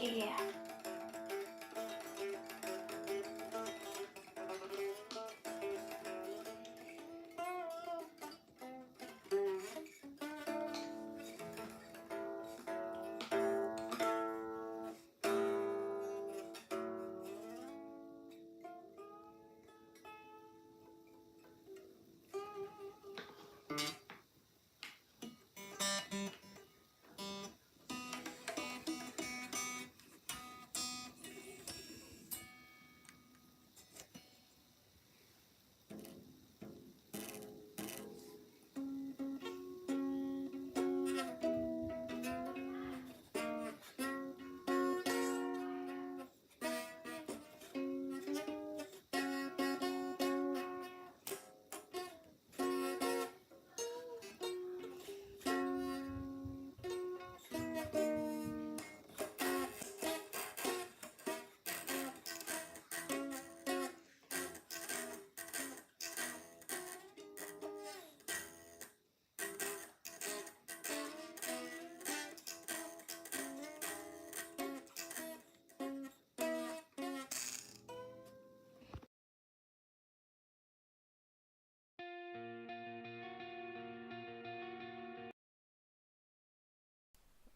idea.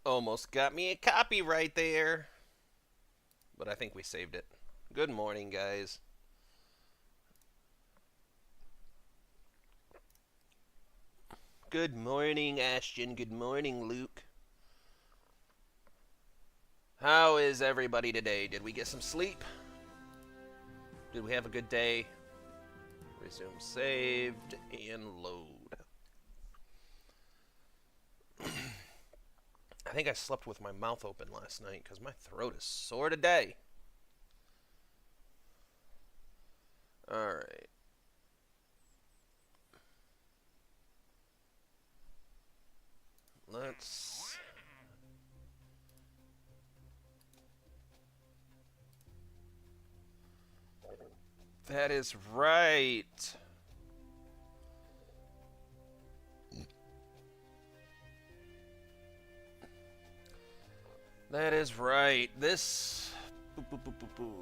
Almost got me a copyright there, but I think we saved it. Good morning, guys. Good morning, Ashton. Good morning, Luke. How is everybody today? Did we get some sleep? Did we have a good day? Resume saved and load. I think I slept with my mouth open last night because my throat is sore today. Alright. Let's... That is right. That is right. This... Boo, boo, boo, boo, boo.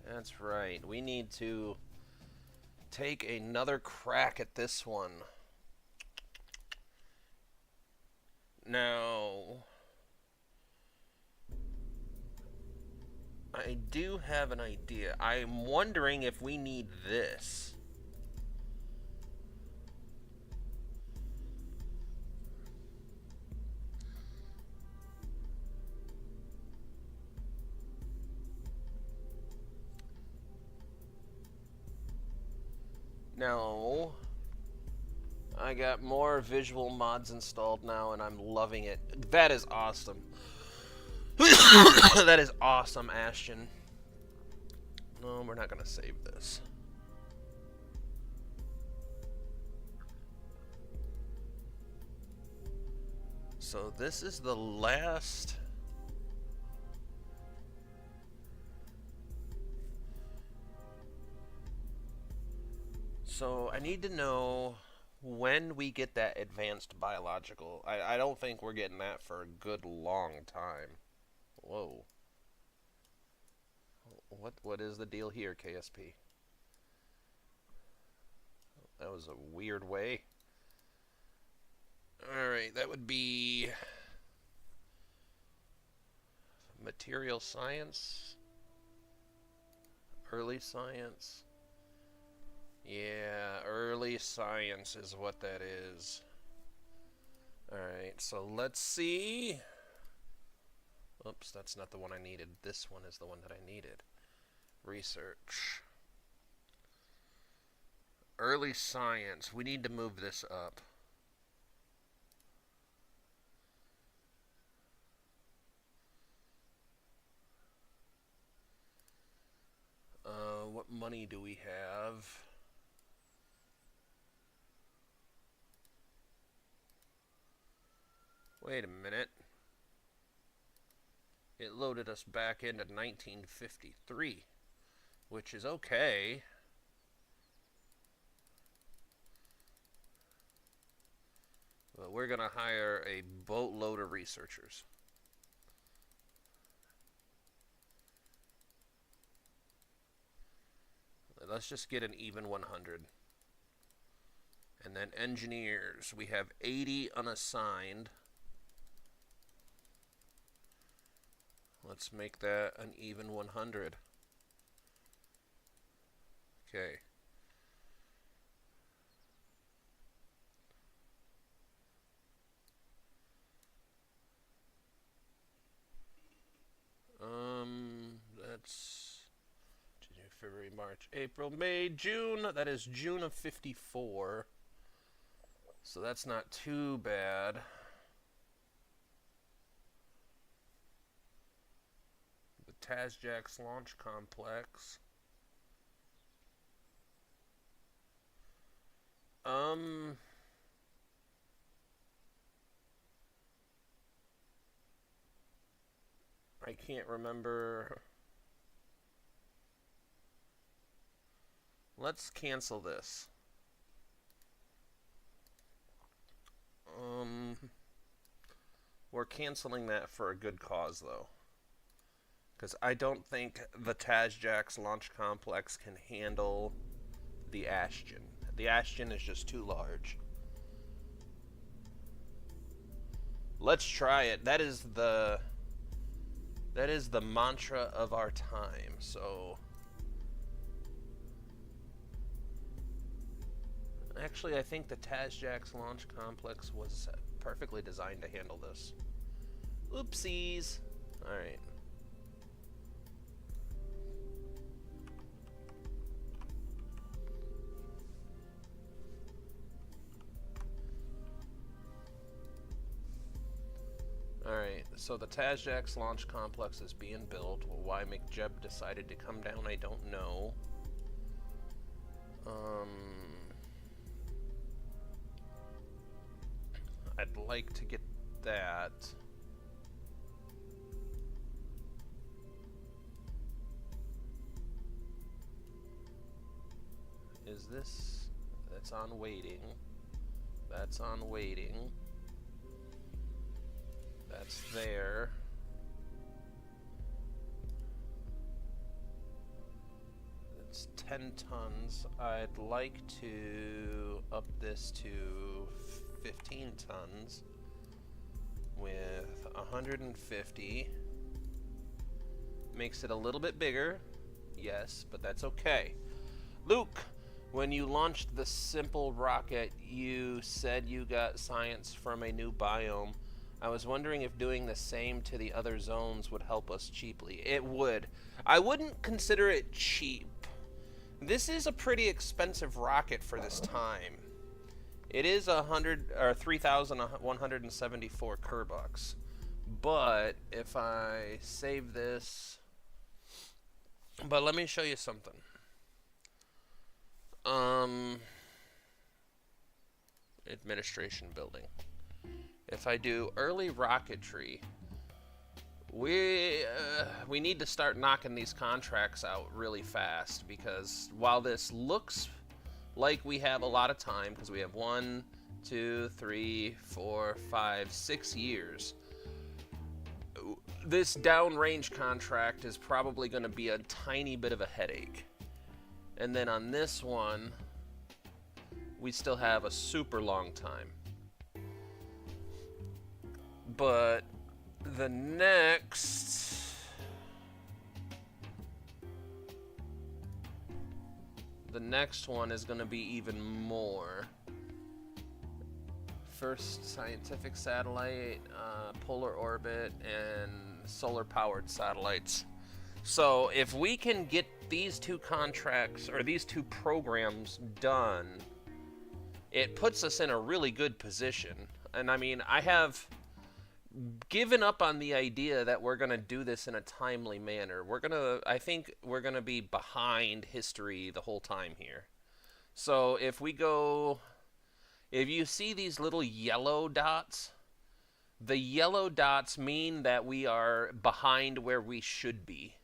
That's right. We need to take another crack at this one. Now, I do have an idea. I'm wondering if we need this. Now, I got more visual mods installed now, and I'm loving it. That is awesome. That is awesome, Ashton. No, we're not going to save this. So this is the last... So I need to know when we get that advanced biological. I don't think we're getting that for a good long time. Whoa. What is the deal here, KSP? That was a weird way. Alright, that would be material science, early science. Yeah, early science is what that is. Alright, so let's see. Oops, that's not the one I needed. This one is the one that I needed. Research. Early science. We need to move this up. What money do we have? Wait a minute. It loaded us back into 1953, which is okay. But we're going to hire a boatload of researchers. Let's just get an even 100. And then engineers, we have 80 unassigned. Let's make that an even 100. Okay. That's January, February, March, April, May, June. That is June of 54. So that's not too bad. The Tazjax Launch Complex. I can't remember. Let's cancel this. We're canceling that for a good cause, though. Because I don't think the Tazjax Launch Complex can handle the Ashton. The Ashton is just too large. Let's try it. That is the mantra of our time. So actually, I think the Tazjax Launch Complex was perfectly designed to handle this. Oopsies. All right. Alright, so the Tazjax Launch Complex is being built. Well, why McJeb decided to come down, I don't know. I'd like to get that. Is this... That's on waiting. That's on waiting. That's there. It's 10 tons. I'd like to up this to 15 tons with 150. Makes it a little bit bigger, yes, but that's okay. Luke, when you launched the simple rocket, you said you got science from a new biome. I was wondering if doing the same to the other zones would help us cheaply. It would. I wouldn't consider it cheap. This is a pretty expensive rocket for this time. It is 3,174 Kerbucks. But if I save this, but let me show you something. Administration building. If I do early rocketry, we need to start knocking these contracts out really fast, because while this looks like we have a lot of time, because we have 1, 2, 3, 4, 5, 6 years, this downrange contract is probably going to be a tiny bit of a headache. And then on this one, we still have a super long time. But the next one is going to be even more. First scientific satellite, polar orbit, and solar powered satellites. So if we can get these two contracts or these two programs done, it puts us in a really good position. And I mean, I have given up on the idea that we're going to do this in a timely manner. I think we're going to be behind history the whole time here. So if you see these little yellow dots, The yellow dots mean that we are behind where we should be.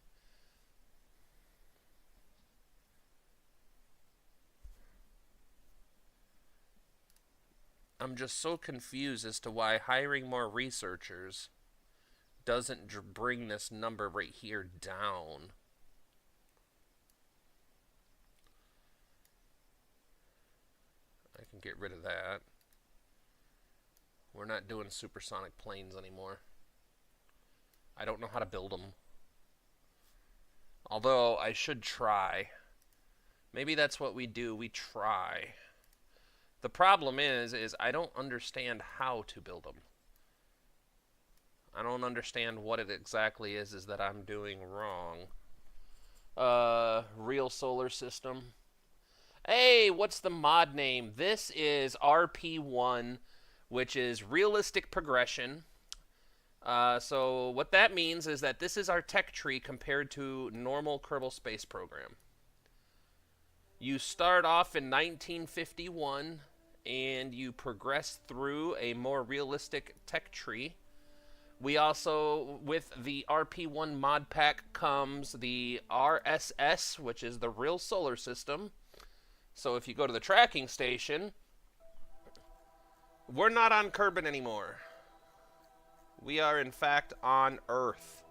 I'm just so confused as to why hiring more researchers doesn't bring this number right here down. I can get rid of that. We're not doing supersonic planes anymore. I don't know how to build them. Although, I should try. Maybe that's what we do. We try. The problem is I don't understand how to build them. I don't understand what it exactly is that I'm doing wrong. Real solar system. Hey, what's the mod name? This is RP1, which is realistic progression. So what that means is that this is our tech tree compared to normal Kerbal Space Program. You start off in 1951, and you progress through a more realistic tech tree. We also, with the RP1 mod pack, comes the RSS, which is the real solar system. So if you go to the tracking station, we're not on Kerbal anymore. We are, in fact, on Earth.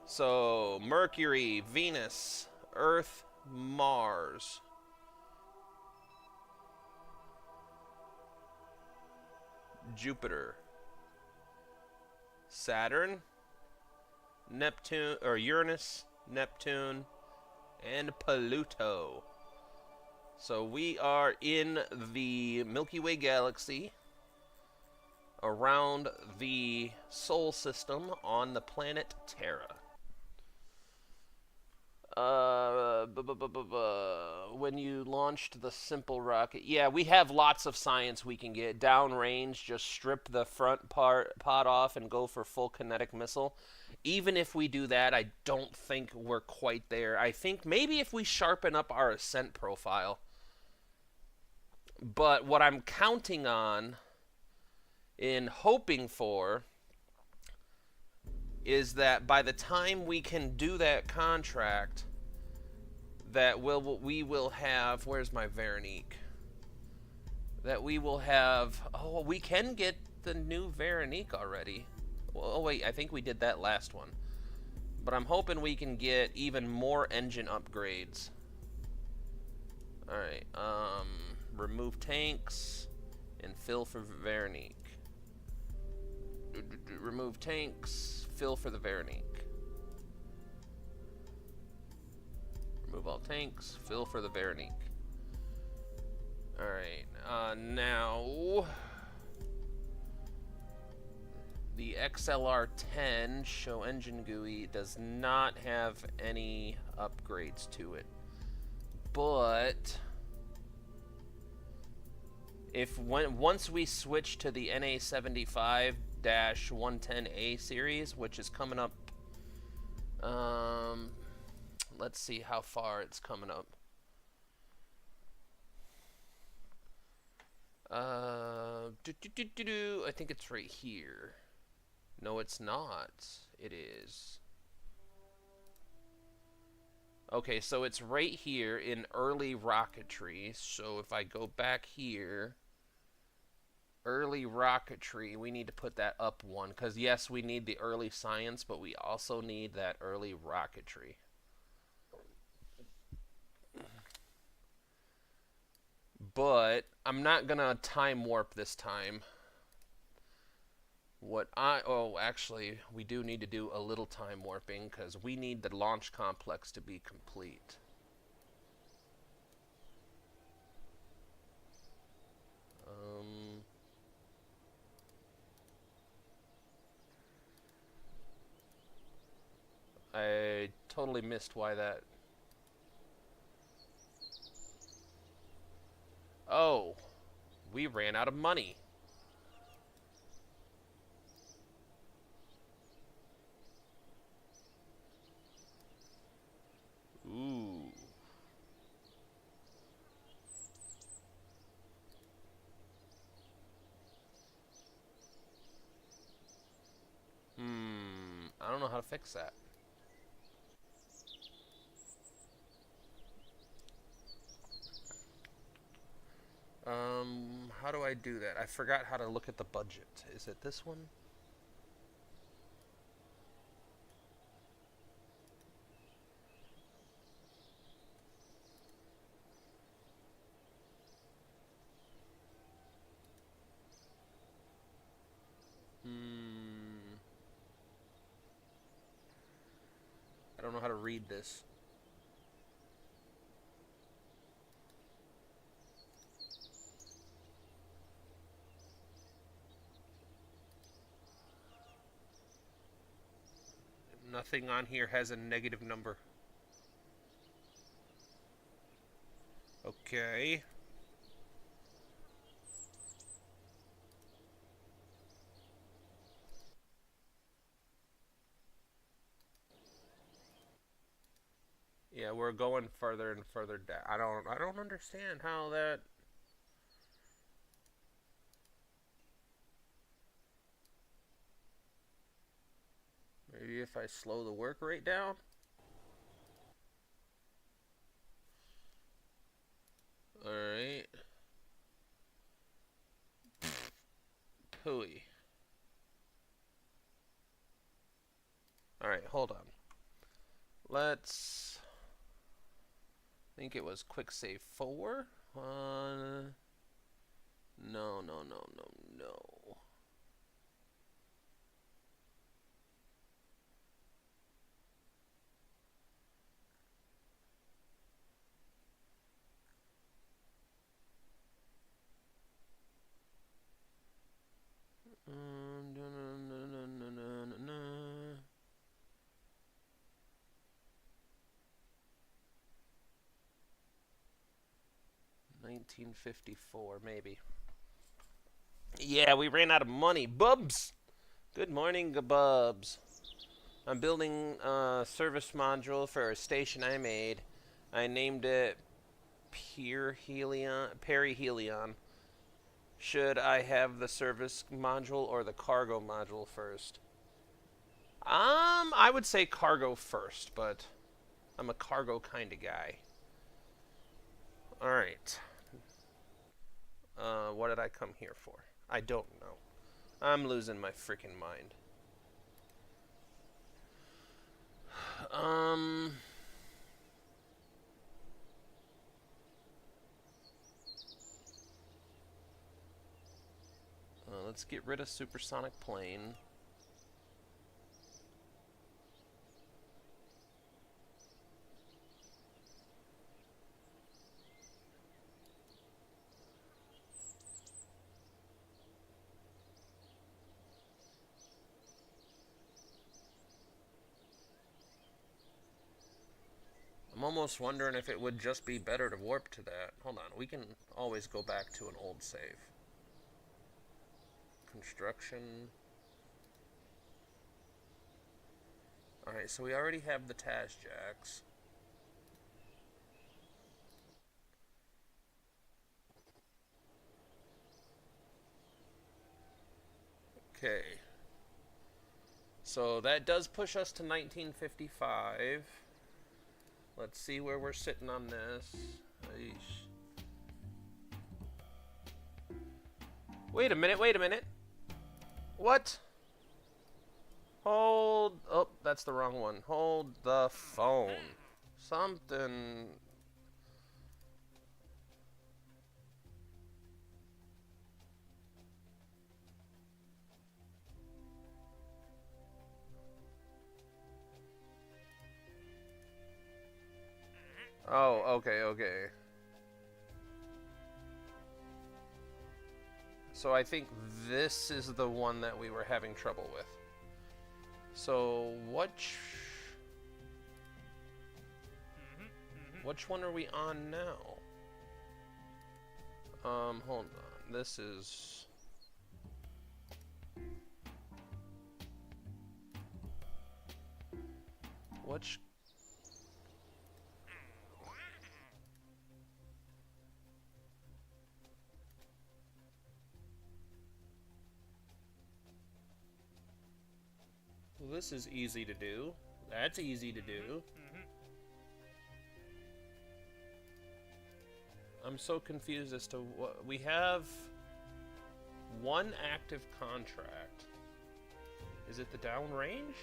So, Mercury, Venus, Earth, Mars. Jupiter. Saturn. Neptune, or Uranus, Neptune, and Pluto. So we are in the Milky Way galaxy, around the Sol system on the planet Terra. When you launched the simple rocket, yeah, we have lots of science we can get. Downrange, just strip the front pod off and go for full kinetic missile. Even if we do that, I don't think we're quite there. I think maybe if we sharpen up our ascent profile. But what I'm counting on and hoping for is that by the time we can do that contract, that we will have, where's my Veronique? That we will have, oh, we can get the new Veronique already. Oh wait, I think we did that last one. But I'm hoping we can get even more engine upgrades. Alright, remove tanks and fill for Veronique. Remove tanks, fill for the Veronique. Remove all tanks, fill for the Veronique. Alright, now the XLR-10 show engine GUI does not have any upgrades to it. But once we switch to the NA75-110A series, which is coming up, let's see how far it's coming up. I think it's right here. No, it's not. It is. Okay, so it's right here in early rocketry. So if I go back here, early rocketry, we need to put that up one. Because yes, we need the early science, but we also need that early rocketry. But I'm not going to time warp this time. Actually, we do need to do a little time warping because we need the launch complex to be complete. I totally missed why that... Oh, we ran out of money. Ooh. don't know how to fix that. How do I do that? I forgot how to look at the budget. Is it this one? I don't know how to read this. Nothing on here has a negative number. Okay. Yeah, we're going further and further down. I don't understand how that. Maybe if I slow the work rate down? Alright. Pooey. Alright, hold on. Let's... I think it was quick save 4. No. $19.54, maybe. Yeah, we ran out of money. Bubs! Good morning, Bubs. I'm building a service module for a station I made. I named it Perihelion. Should I have the service module or the cargo module first? I would say cargo first, but I'm a cargo kind of guy. Alright. What did I come here for? I don't know. I'm losing my freaking mind. Let's get rid of supersonic plane. I'm almost wondering if it would just be better to warp to that. Hold on, we can always go back to an old save. Construction. Alright, so we already have the Taz jacks. Okay. So that does push us to 1955. Let's see where we're sitting on this. Eesh. Wait a minute. What? Hold... Oh, that's the wrong one. Hold the phone. Something... Oh, okay. So I think this is the one that we were having trouble with. So which one are we on now? Hold on. This is... Which... this is easy to do. That's easy to do. I'm so confused as to what... We have one active contract. Is it the downrange?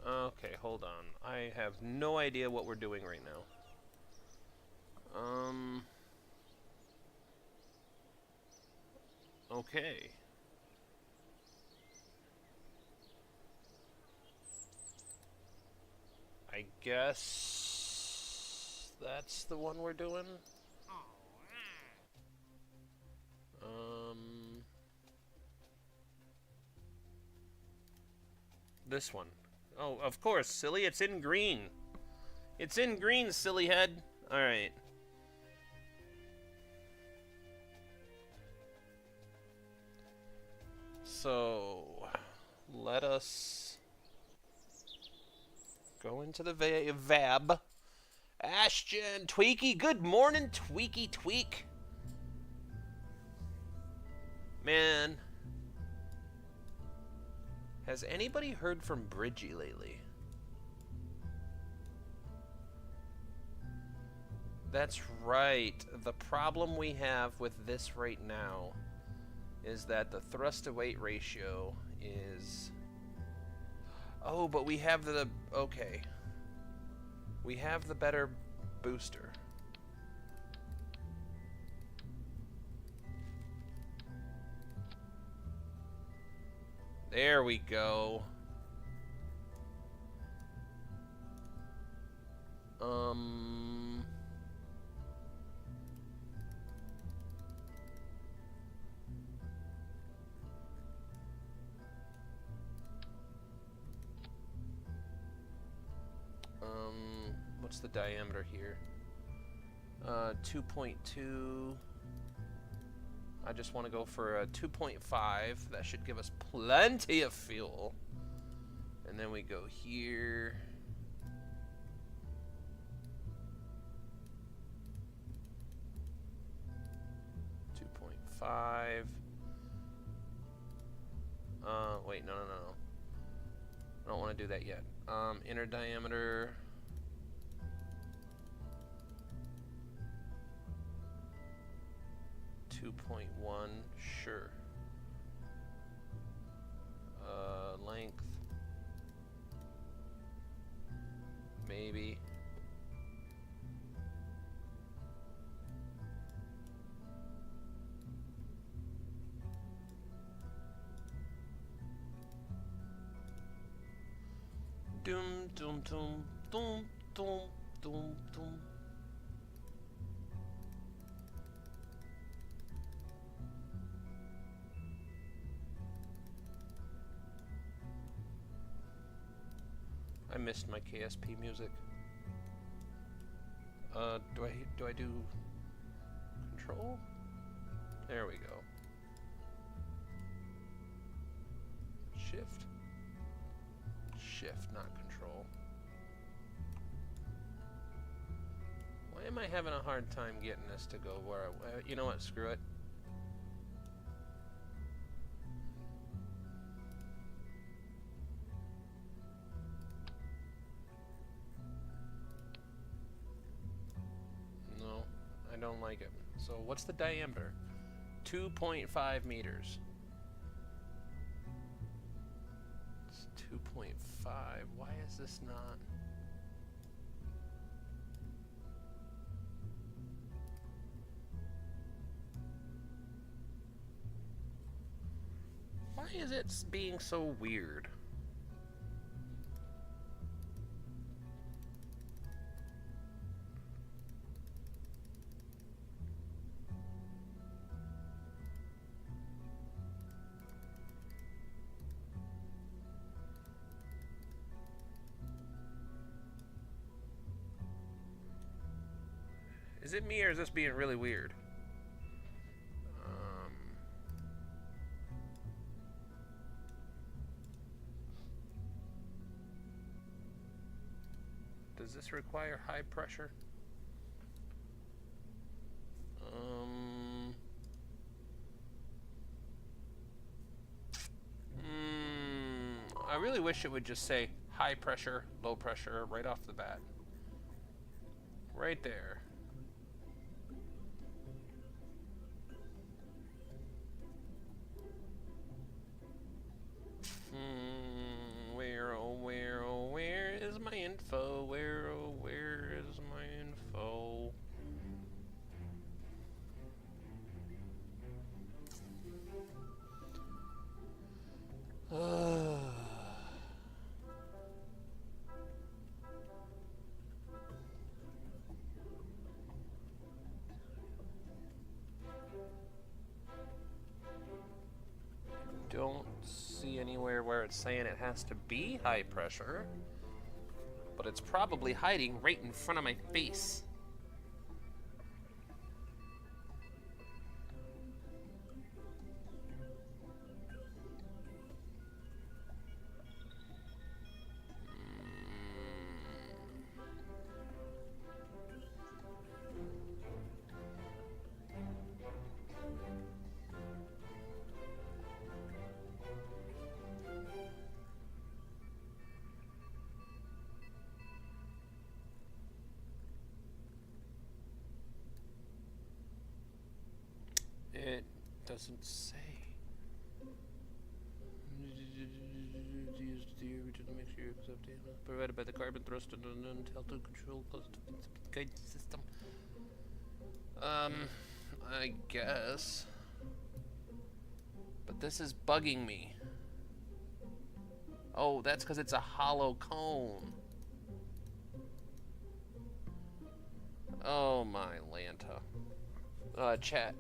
Okay, hold on. I have no idea what we're doing right now. Okay. I guess that's the one we're doing. This one. Oh, of course, silly. It's in green. It's in green, silly head. All right. So, let us go into the VAB. Ashton, Tweaky, good morning, Tweaky Tweak. Man, has anybody heard from Bridgie lately? That's right. The problem we have with this right now is that the thrust to weight ratio is... Oh, but we have the... Okay. We have the better booster. There we go. What's the diameter here? 2.2. I just want to go for a 2.5. That should give us plenty of fuel. And then we go here. .5. Wait, no. I don't want to do that yet. Inner diameter. .1, sure. Length. Maybe. Doom, doom, doom, doom, doom, doom, doom. I missed my KSP music. Do I do control? There we go. Shift. Shift, not control. Why am I having a hard time getting this to go where I... You know what? Screw it. No, I don't like it. So what's the diameter? 2.5 meters. 2.5. Why is this not? Why is it being so weird? Is it me or is this being really weird? does this require high pressure? I really wish it would just say high pressure, low pressure right off the bat. Right there. Where is my info? Where is my info? Don't see anywhere where it's saying it has to be high pressure, but it's probably hiding right in front of my face. It doesn't say. Use the original mixture provided by the carbon thrust and untelted control guide system. I guess. But this is bugging me. Oh, that's because it's a hollow cone. Oh my Lanta. Chat.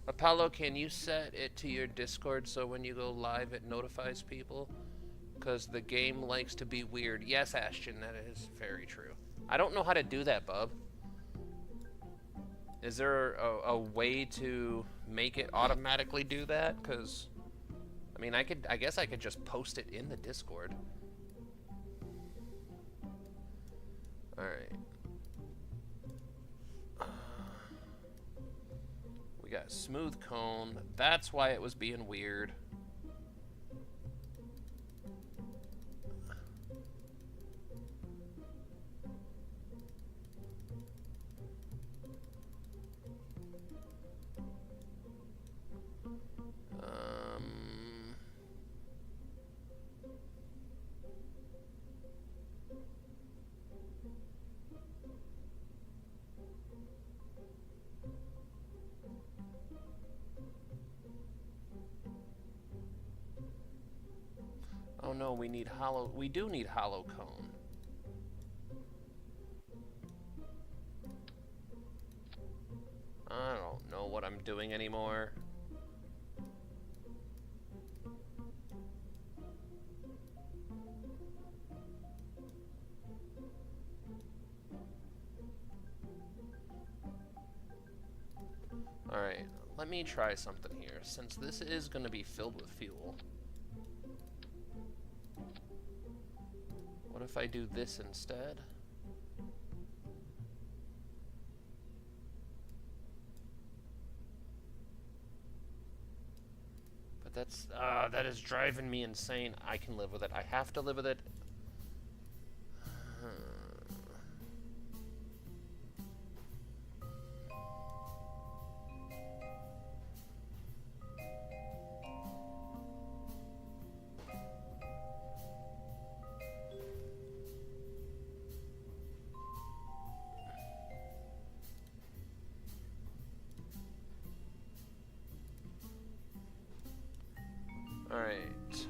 Apollo, can you set it to your Discord so when you go live it notifies people? Because the game likes to be weird. Yes, Ashton, that is very true. I don't know how to do that, bub. Is there a way to make it automatically do that? Because, I mean, I guess I could just post it in the Discord. Alright. We got smooth cone. That's why it was being weird. Oh no, we need hollow. We do need hollow cone. I don't know what I'm doing anymore. Alright, let me try something here. Since this is going to be filled with fuel. What if I do this instead? But that's, that is driving me insane. I can live with it. I have to live with it. Alright.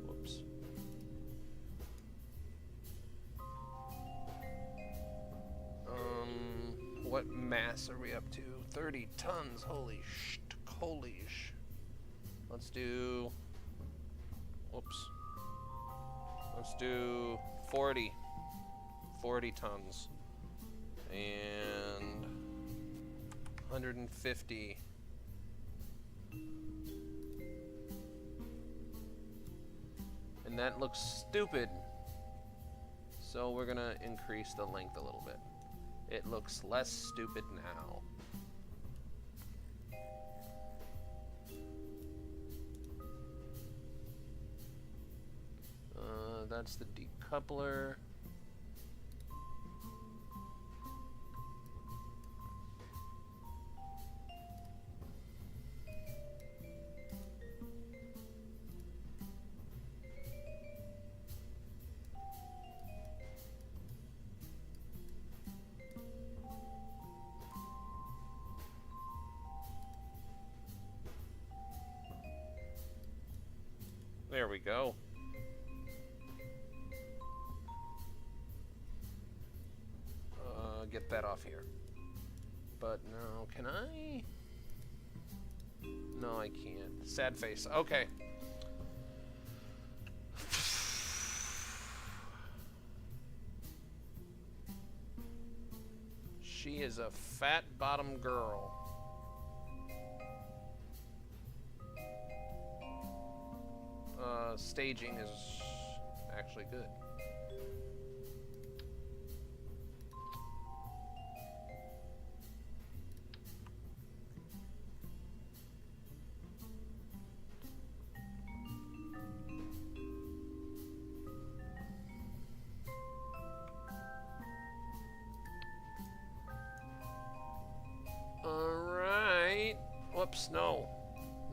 Whoops. What mass are we up to? 30 tons. Holy sh! Holy sh! Let's do... Whoops. Let's do 40 tons. And 150. And that looks stupid. So we're gonna increase the length a little bit. It looks less stupid now. That's the decoupler. There we go. Get that off here. But no, can I? No, I can't. Sad face. Okay. She is a fat bottom girl. Staging is actually good. Alright. Whoops, no.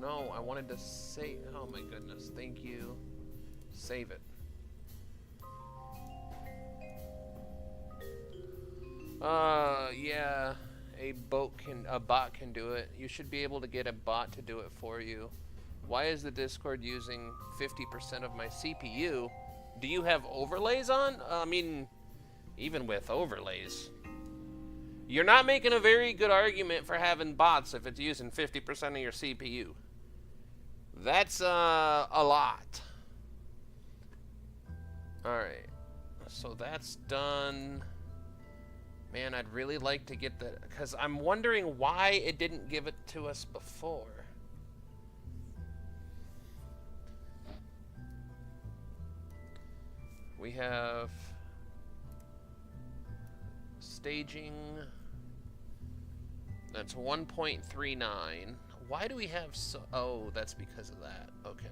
No, I wanted to save. Oh my goodness, thank you. Save it. Yeah. A bot can do it. You should be able to get a bot to do it for you. Why is the Discord using 50% of my CPU? Do you have overlays on? I mean, even with overlays. You're not making a very good argument for having bots if it's using 50% of your CPU. That's a lot. Alright. So that's done. Man, I'd really like to get the... Because I'm wondering why it didn't give it to us before. We have... staging. That's 1.39. Why do we have so... Oh, that's because of that. Okay.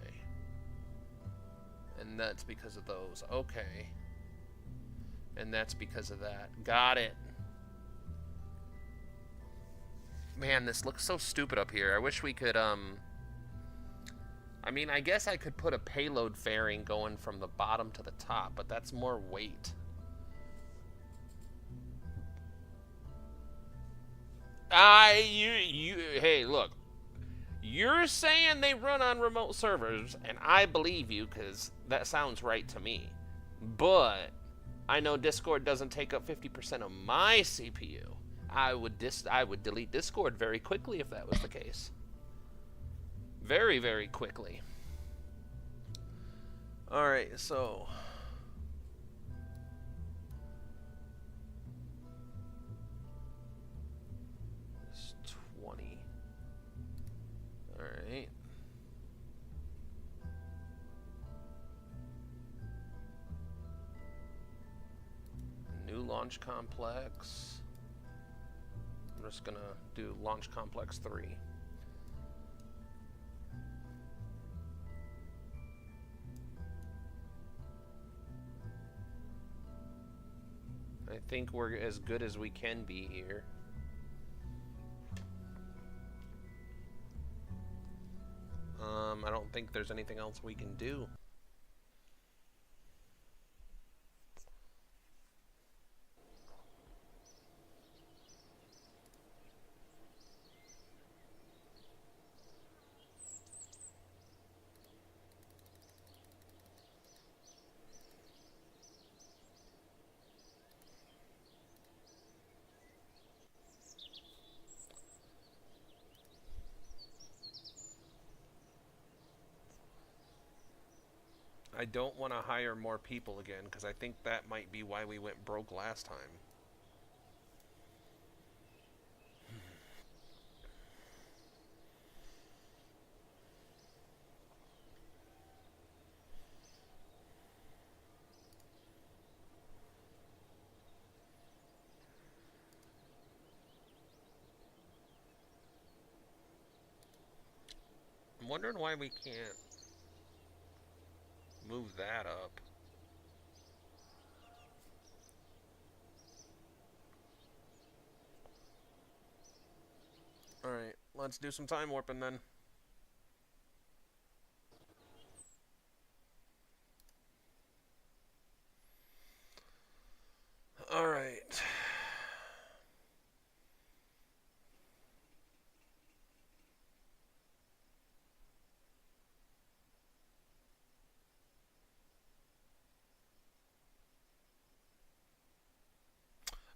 And that's because of those. Okay. And that's because of that. Got it. Man, this looks so stupid up here. I wish we could, I mean, I guess I could put a payload fairing going from the bottom to the top, but that's more weight. Hey, look. You're saying they run on remote servers, and I believe you, because that sounds right to me. But I know Discord doesn't take up 50% of my CPU. I would delete Discord very quickly if that was the case. Very, very quickly. Alright, so... It's 20. Alright. New launch complex. I'm just gonna do launch complex 3. I think we're as good as we can be here. I don't think there's anything else we can do. I don't want to hire more people again, because I think that might be why we went broke last time. wondering why we can't move that up. Alright, let's do some time warping then. Alright.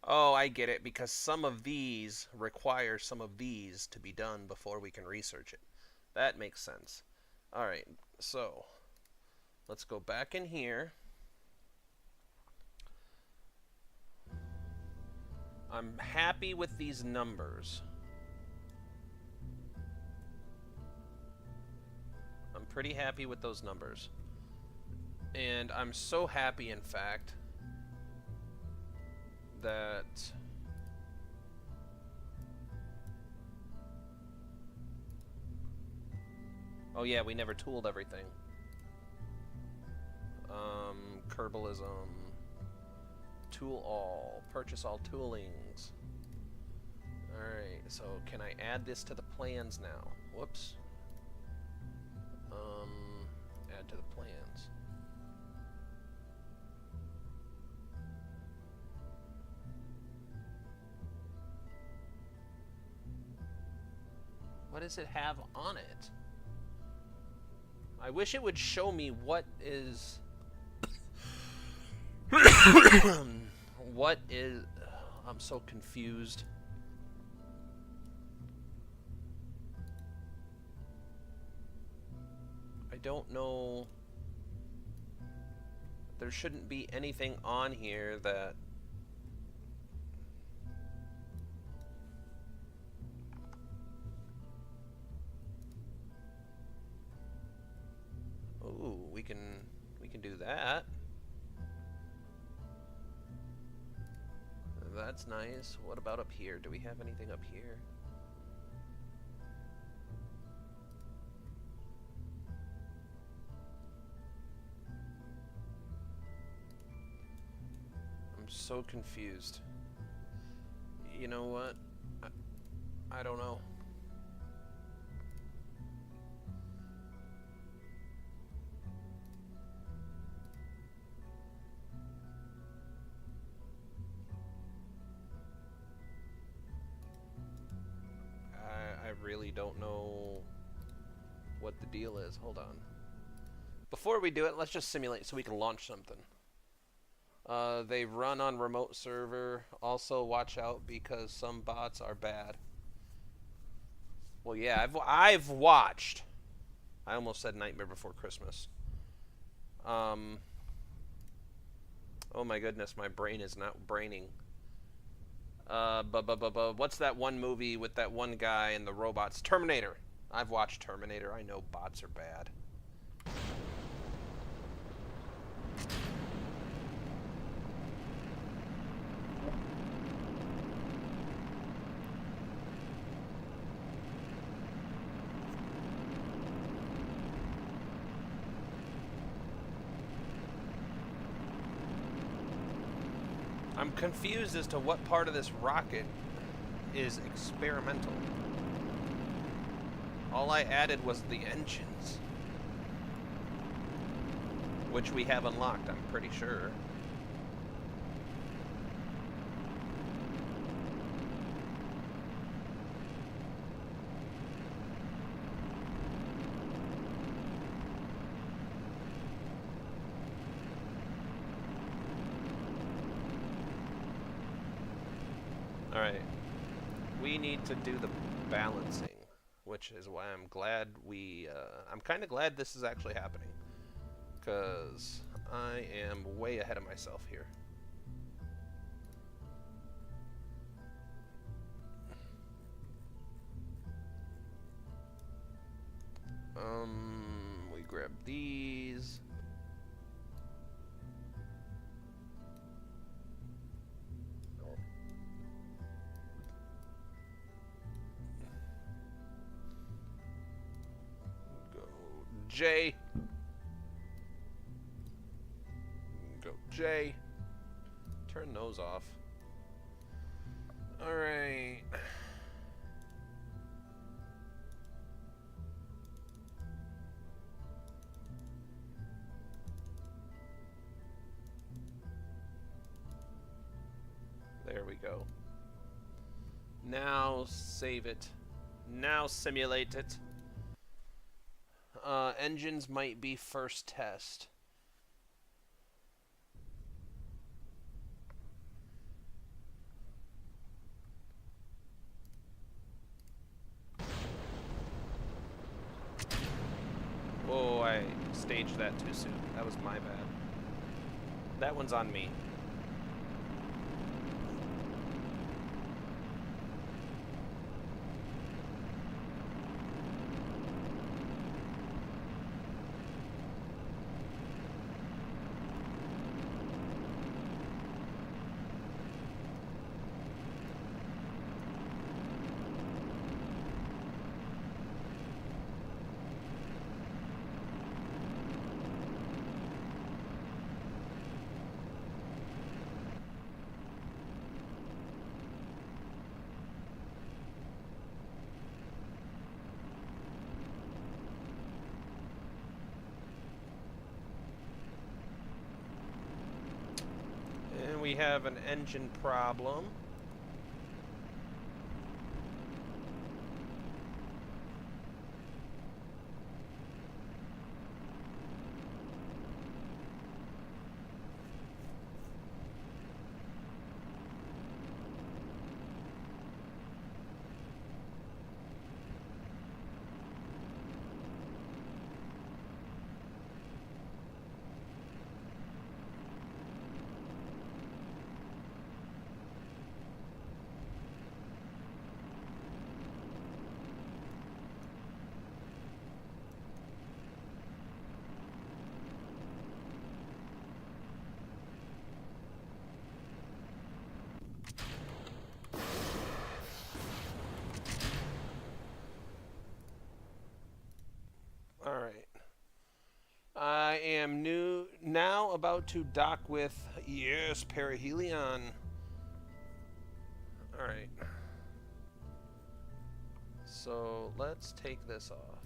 Oh, I get it, because some of these require some of these to be done before we can research it. That makes sense. Alright, so let's go back in here. I'm happy with these numbers. I'm pretty happy with those numbers. And I'm so happy, in fact, that oh yeah, we never tooled everything. Kerbalism. Tool all. Purchase all toolings. Alright, so can I add this to the plans now? Whoops. Add to the plans. What does it have on it? I wish it would show me what is... what is... I'm so confused. I don't know... There shouldn't be anything on here that... Ooh, we can do that. That's nice. What about up here? Do we have anything up here? I'm so confused. You know what? I don't know. I really don't know what the deal is. Hold on. Before we do it, let's just simulate so we can launch something. They run on remote server. Also, watch out because some bots are bad. Well, yeah, I've watched. I almost said Nightmare Before Christmas. Oh my goodness, my brain is not braining. What's that one movie with that one guy and the robots? Terminator. I've watched Terminator. I know bots are bad. I'm confused as to what part of this rocket is experimental. All I added was the engines, which we have unlocked, I'm pretty sure. Alright, we need to do the balancing, which is why I'm glad I'm kind of glad this is actually happening, because I am way ahead of myself here. We grab these. J. Go J. Turn those off. Alright. There we go. Now save it. Now simulate it. Engines might be first test. Whoa, I staged that too soon. That was my bad. That one's on me. We have an engine problem. Alright. I am now about to dock with, yes, perihelion. Alright. So let's take this off.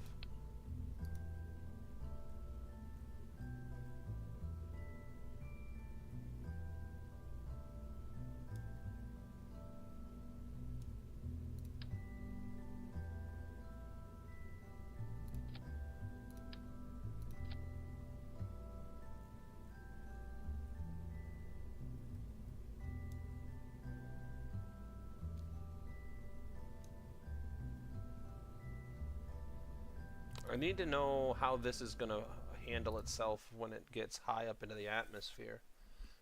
I need to know how this is going to handle itself when it gets high up into the atmosphere,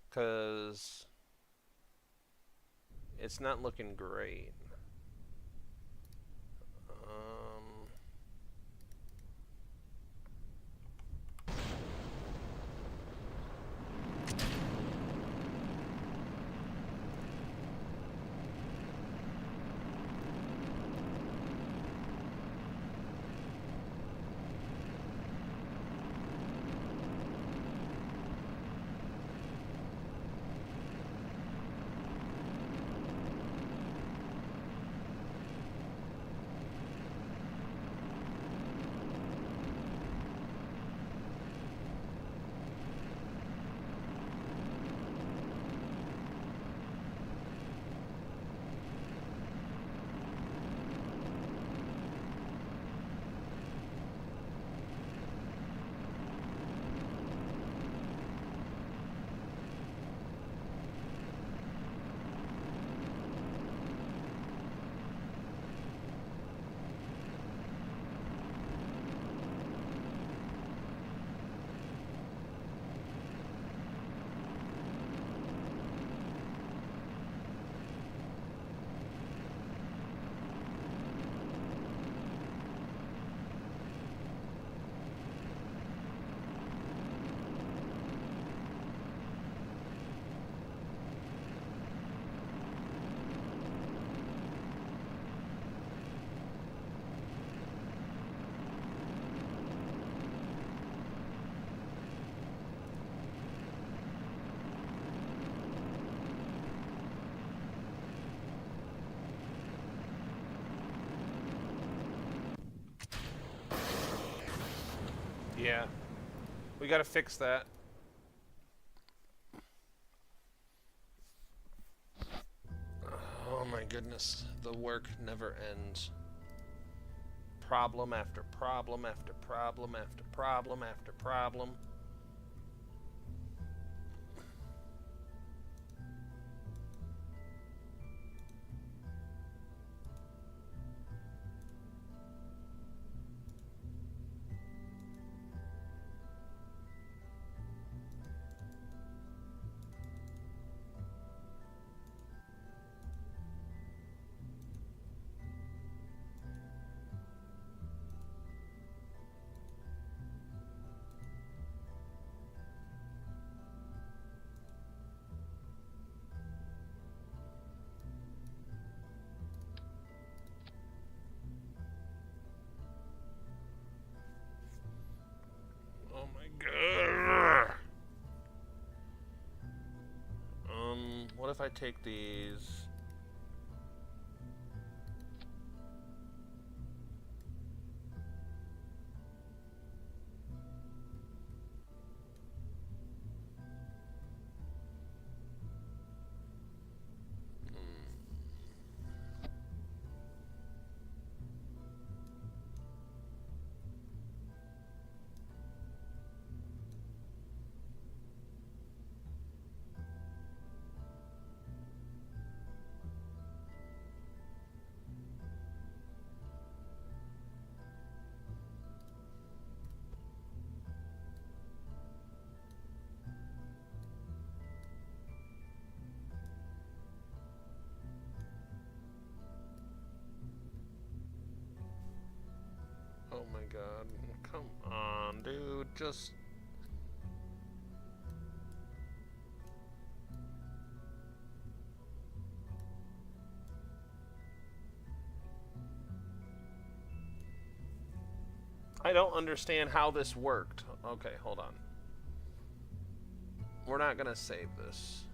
because it's not looking great. Yeah. We gotta fix that. Oh my goodness. The work never ends. Problem after problem after problem after problem after problem. Oh my god. What if I take these? Oh my god. Come on, dude. Just... I don't understand how this worked. Okay, hold on. We're not gonna save this.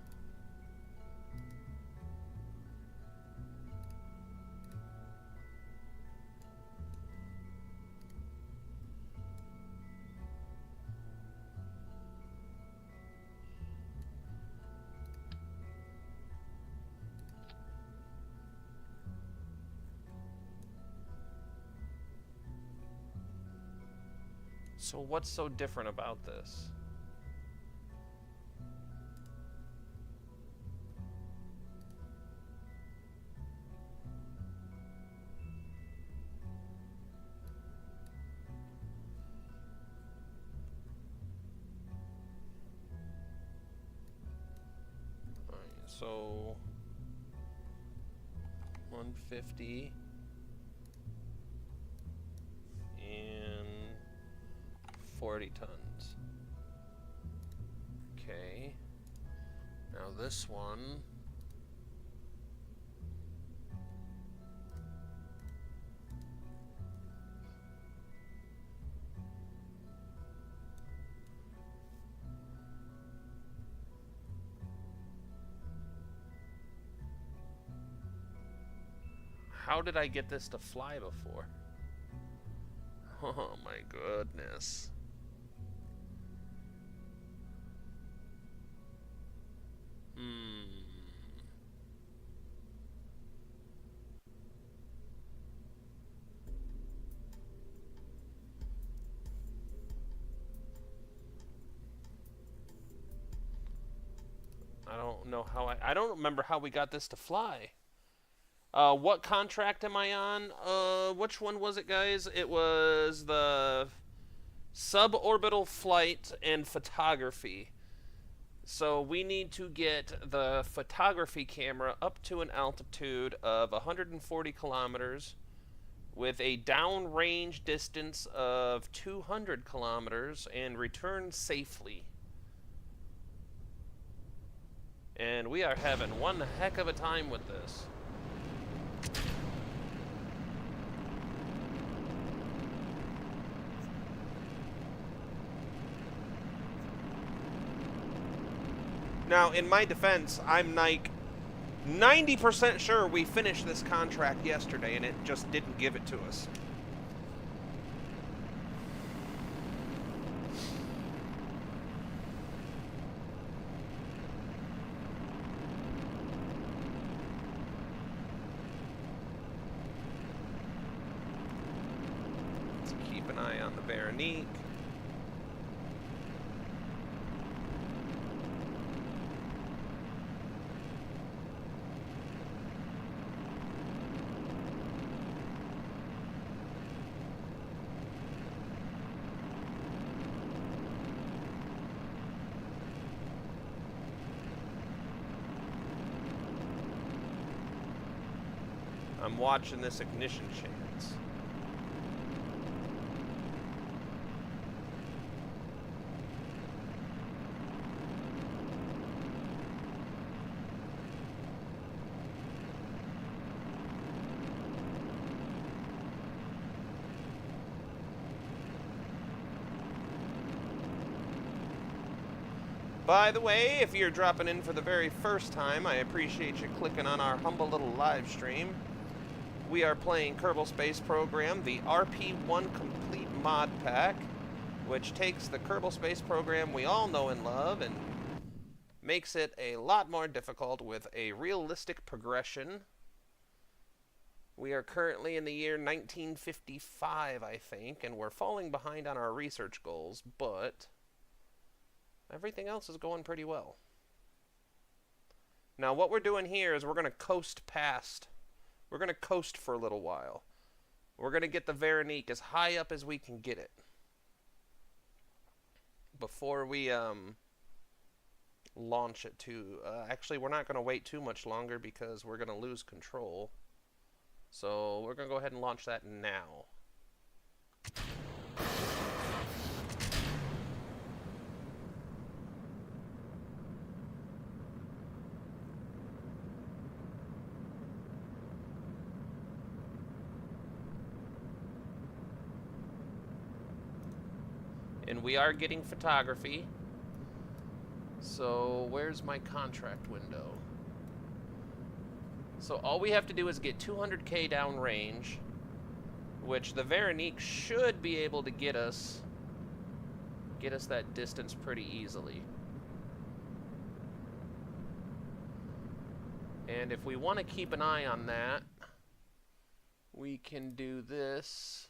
So what's so different about this? Alright, so 150 and 40 tons. Okay. Now this one. How did I get this to fly before? Oh my goodness. I don't know how I don't remember how we got this to fly. What contract am I on? Which one was it, guys? It was the suborbital flight and photography. So we need to get the photography camera up to an altitude of 140 kilometers with a downrange distance of 200 kilometers and return safely. And we are having one heck of a time with this. Now, in my defense, I'm like 90% sure we finished this contract yesterday and it just didn't give it to us. eye on the Veronique. I'm watching this ignition chance. By the way, if you're dropping in for the very first time, I appreciate you clicking on our humble little live stream. We are playing Kerbal Space Program, the RP1 Complete Mod Pack, which takes the Kerbal Space Program we all know and love and makes it a lot more difficult with a realistic progression. We are currently in the year 1955, I think, and we're falling behind on our research goals, but everything else is going pretty well. Now, what we're doing here is we're going to coast past. We're going to coast for a little while. We're going to get the Veronique as high up as we can get it before we launch it to... actually, we're not going to wait too much longer because we're going to lose control. So we're going to go ahead and launch that now. And we are getting photography. So where's my contract window? So all we have to do is get 200K downrange, which the Veronique should be able to get us that distance pretty easily. And if we want to keep an eye on that, we can do this.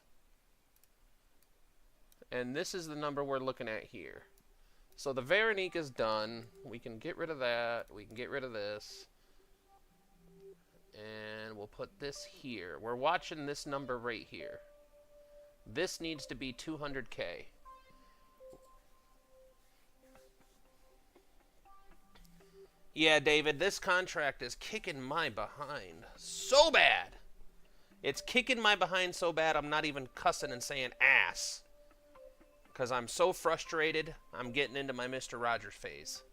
And this is the number we're looking at here. So the Veronique is done. We can get rid of that. We can get rid of this. And we'll put this here. We're watching this number right here. This needs to be 200K. Yeah, David, this contract is kicking my behind so bad. It's kicking my behind so bad I'm not even cussing and saying ass. Because I'm so frustrated, I'm getting into my Mr. Rogers phase.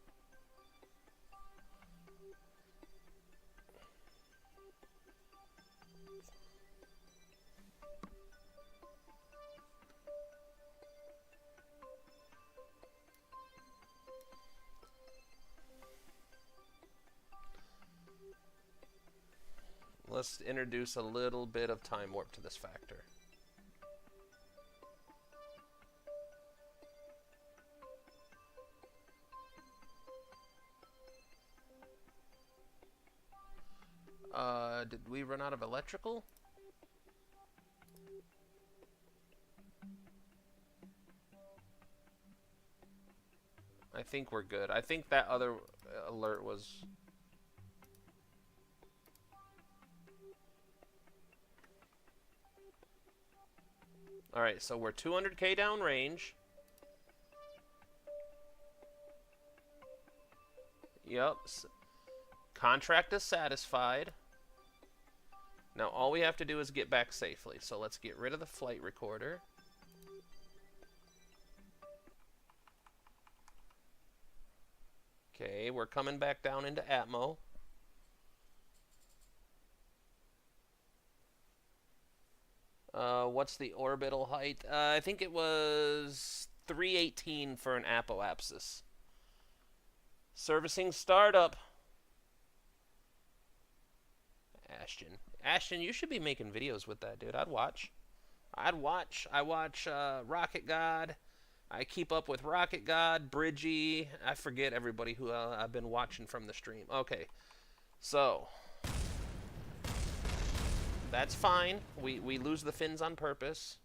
Let's introduce a little bit of time warp to this factor. Did we run out of electrical? I think we're good. I think that other alert was... Alright, so we're 200K downrange. Yep. Contract is satisfied. Now all we have to do is get back safely. So let's get rid of the flight recorder. Okay, we're coming back down into Atmo. What's the orbital height? I think it was 318 for an apoapsis. Servicing startup. Ashton, you should be making videos with that, dude. I'd watch. I watch Rocket God. I keep up with Rocket God, Bridgie. I forget everybody who I've been watching from the stream. Okay, so that's fine. We lose the fins on purpose.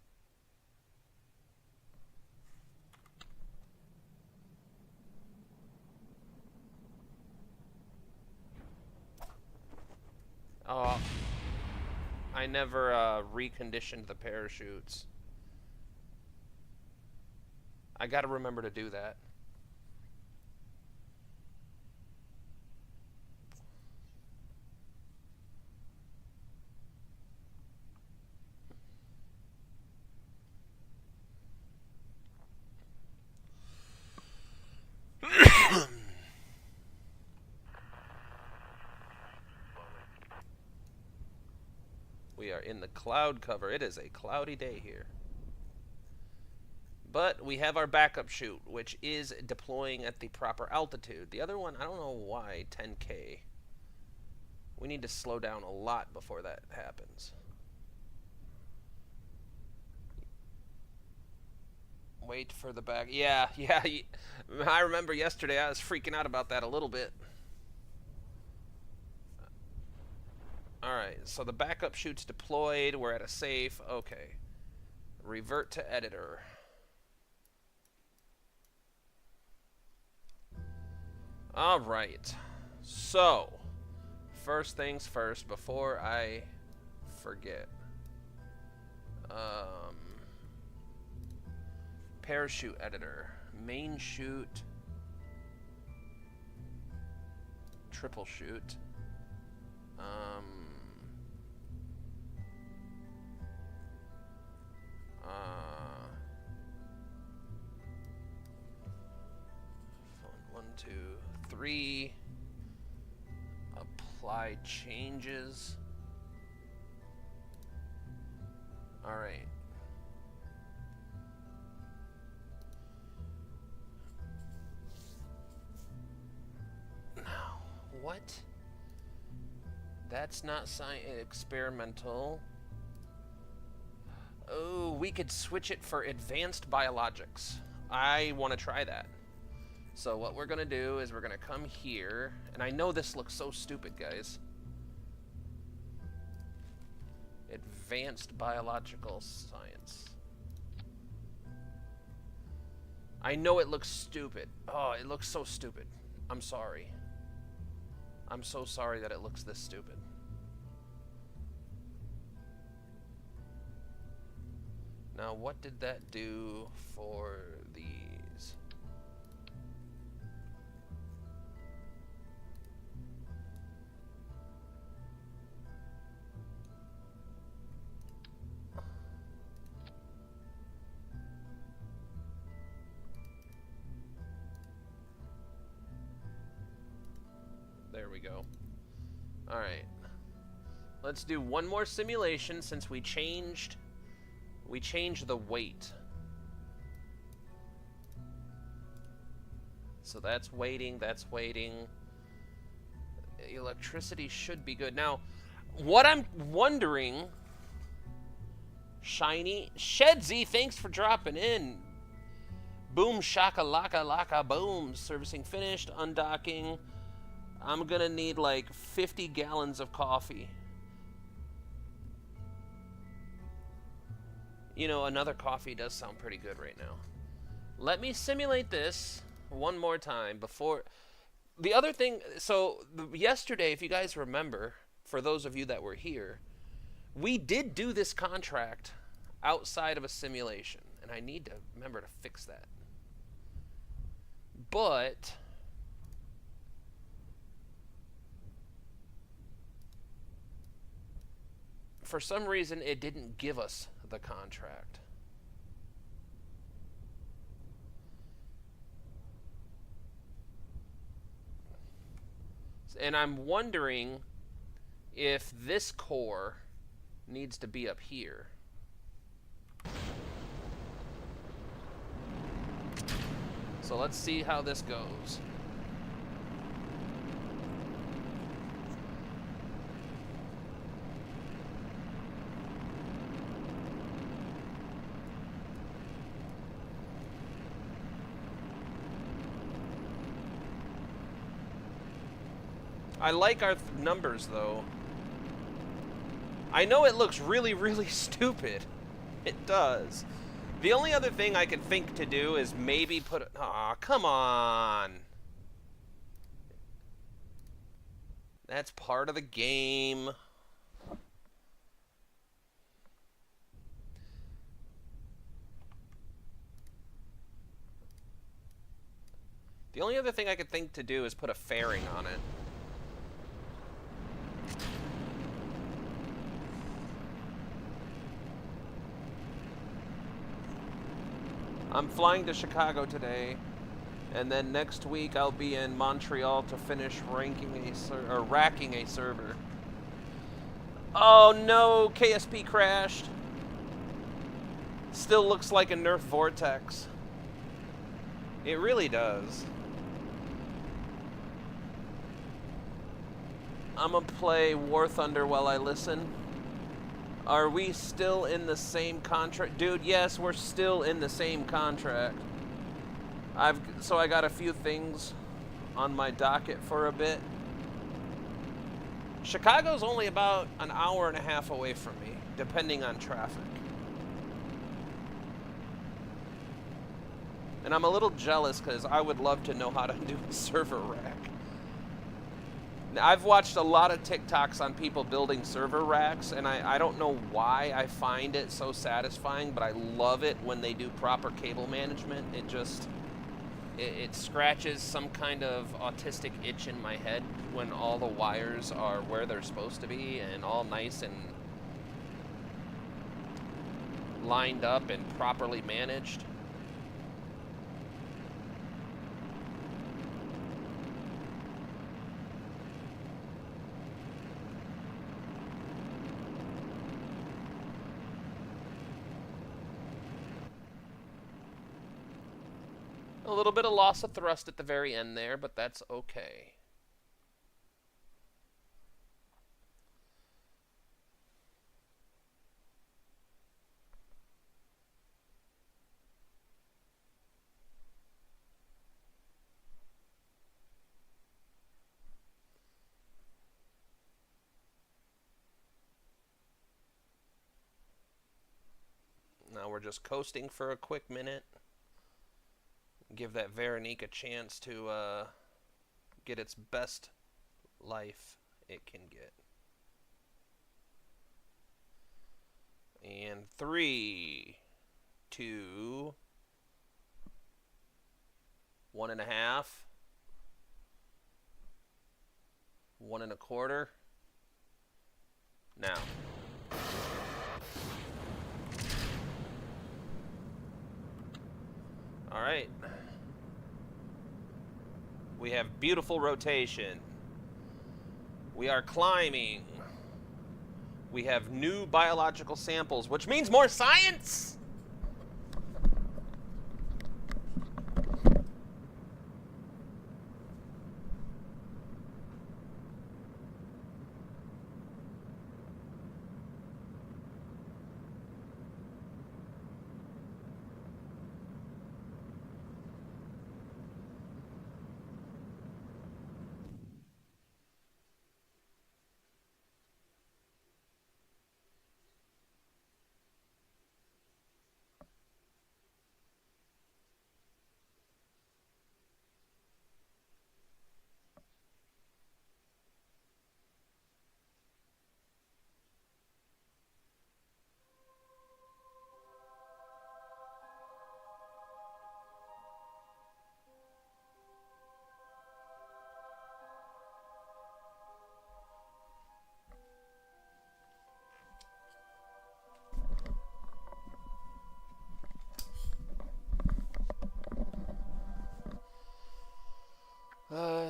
I never reconditioned the parachutes. I gotta remember to do that. We are in the cloud cover. It is a cloudy day here. But we have our backup chute, which is deploying at the proper altitude. The other one, I don't know why, 10K. We need to slow down a lot before that happens. Wait for the back. Yeah. I remember yesterday I was freaking out about that a little bit. Alright, so the backup chute's deployed. We're at a safe. Okay. Revert to editor. Alright. So, first things first, before I forget. Parachute editor. Main chute. Triple chute. One, two, three. Apply changes. All right. Now, what? That's not experimental. Oh, we could switch it for advanced biologics. I want to try that. So what we're going to do is we're going to come here. And I know this looks so stupid, guys. Advanced biological science. I know it looks stupid. Oh, it looks so stupid. I'm sorry. I'm so sorry that it looks this stupid. Now, what did that do for these? There we go. All right. Let's do one more simulation since we changed the weight. So that's waiting, that's waiting. Electricity should be good. Now, what I'm wondering, Shiny, Shedsy, thanks for dropping in. Boom, shaka, laka, laka, boom. Servicing finished, undocking. I'm gonna need like 50 gallons of coffee. You know, another coffee does sound pretty good right now. Let me simulate this one more time before... The other thing... So, yesterday, if you guys remember, for those of you that were here, we did do this contract outside of a simulation. And I need to remember to fix that. But... for some reason, it didn't give us the contract. And I'm wondering if this core needs to be up here. So let's see how this goes. I like our numbers, though. I know it looks really, really stupid. It does. The only other thing I can think to do is maybe put... Aw, come on. That's part of the game. The only other thing I could think to do is put a fairing on it. I'm flying to Chicago today, and then next week I'll be in Montreal to finish racking a server. Oh no, KSP crashed. Still looks like a Nerf Vortex. It really does. I'm gonna play War Thunder while I listen. Are we still in the same contract? Dude, yes, we're still in the same contract. So I got a few things on my docket for a bit. Chicago's only about an hour and a half away from me, depending on traffic. And I'm a little jealous because I would love to know how to do a server rack. Now, I've watched a lot of TikToks on people building server racks, and I don't know why I find it so satisfying, but I love it when they do proper cable management. It scratches some kind of autistic itch in my head when all the wires are where they're supposed to be and all nice and lined up and properly managed. A little bit of loss of thrust at the very end there, but that's okay. Now we're just coasting for a quick minute. Give that Veronique a chance to get its best life it can get. And 3, 2, 1.5, 1 1/4. Now. All right. We have beautiful rotation. We are climbing. We have new biological samples, which means more science!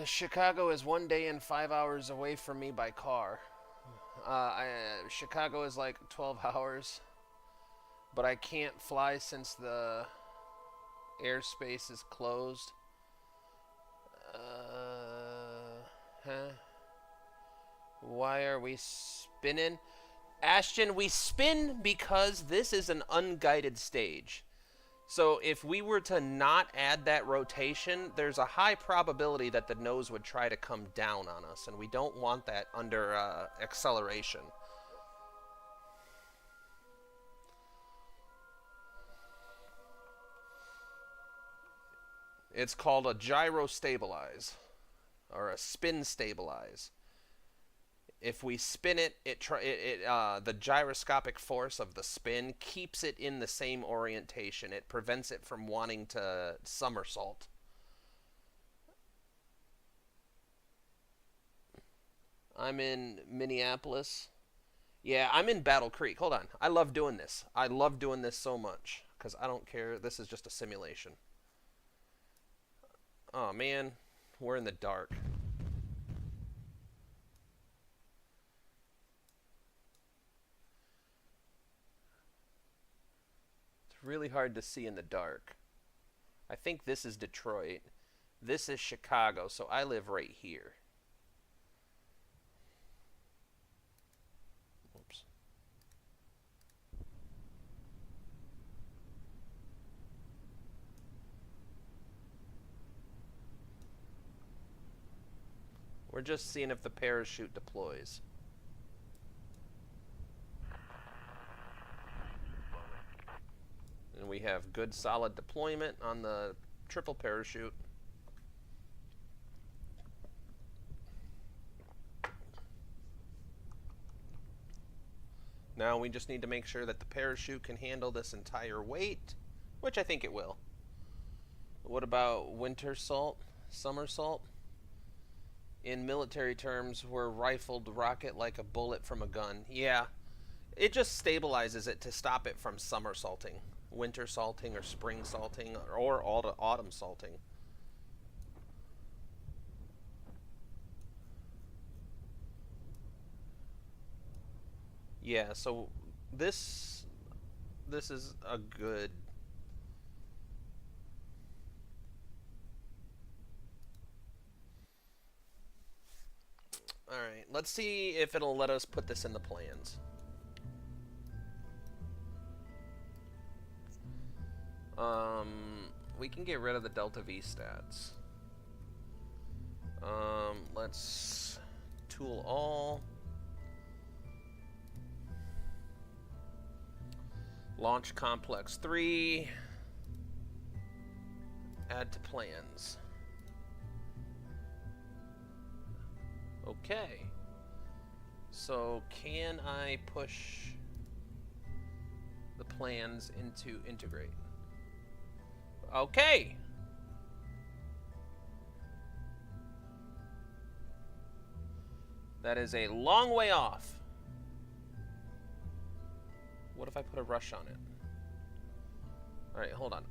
Chicago is 1 day and 5 hours away from me by car. Chicago is like 12 hours, but I can't fly since the airspace is closed. Why are we spinning? Ashton, we spin because this is an unguided stage. So if we were to not add that rotation, there's a high probability that the nose would try to come down on us, and we don't want that under acceleration. It's called a gyro stabilize, or a spin stabilize. If we spin it, the gyroscopic force of the spin keeps it in the same orientation. It prevents it from wanting to somersault. I'm in Minneapolis. Yeah, I'm in Battle Creek. Hold on. I love doing this. I love doing this so much because I don't care. This is just a simulation. Oh, man. We're in the dark. It's really hard to see in the dark. I think this is Detroit. This is Chicago, so I live right here. Oops. We're just seeing if the parachute deploys. And we have good solid deployment on the triple parachute. Now we just need to make sure that the parachute can handle this entire weight, which I think it will. What about winter salt, somersault? In military terms, we're rifled rocket like a bullet from a gun. Yeah, it just stabilizes it to stop it from somersaulting. Winter salting or spring salting or autumn salting. Yeah, so this is a good. All right, let's see if it'll let us put this in the plans. We can get rid of the Delta V stats. Let's tool all. Launch complex 3. Add to plans. Okay. So can I push the plans into integrate? Okay. That is a long way off. What if I put a rush on it? Alright, hold on.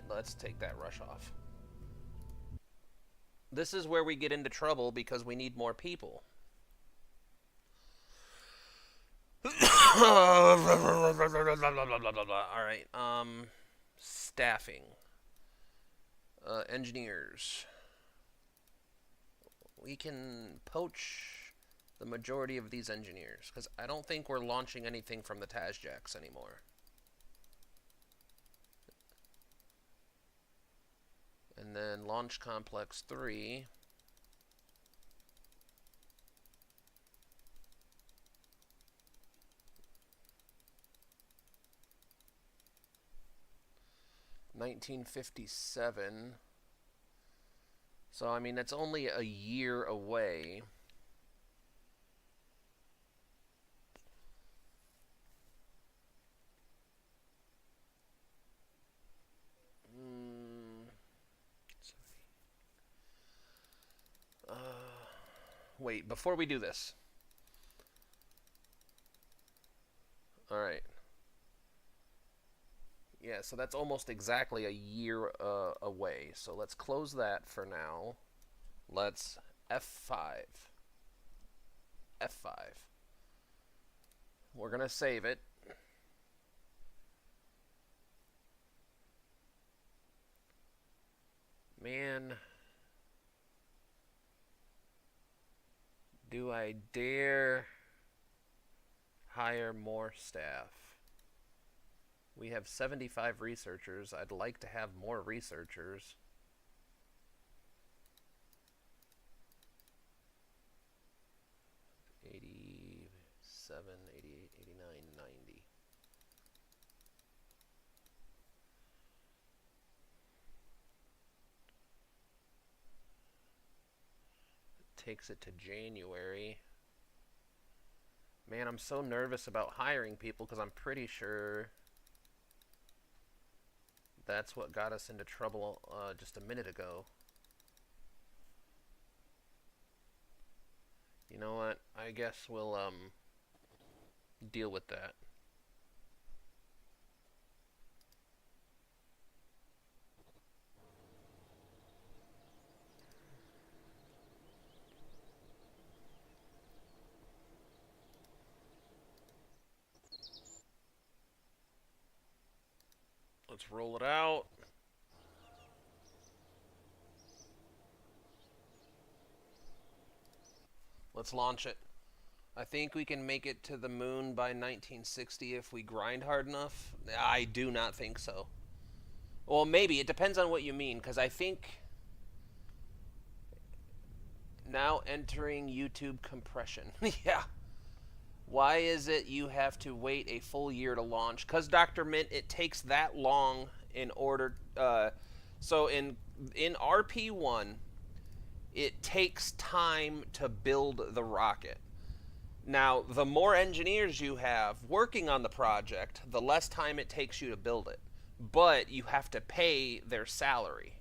Let's take that rush off. This is where we get into trouble because we need more people. Alright, staffing. Engineers. We can poach the majority of these engineers because I don't think we're launching anything from the Tazjaks anymore. And then launch complex 3. $1957. So I mean that's only a year away. Wait, before we do this. Alright. Yeah, so that's almost exactly a year away. So let's close that for now. Let's F5. F5. We're going to save it. Man. Do I dare hire more staff? We have 75 researchers. I'd like to have more researchers. $87, $88, $89, $90. Takes it to January. Man, I'm so nervous about hiring people because I'm pretty sure that's what got us into trouble just a minute ago. You know what? I guess we'll deal with that. Let's roll it out. Let's launch it. I think we can make it to the moon by 1960 if we grind hard enough. I do not think so. Well, maybe. It depends on what you mean, because I think... Now entering YouTube compression. Yeah. Why is it you have to wait a full year to launch? Because, Dr. Mint, it takes that long in order... so in RP1, it takes time to build the rocket. Now, the more engineers you have working on the project, the less time it takes you to build it. But you have to pay their salary.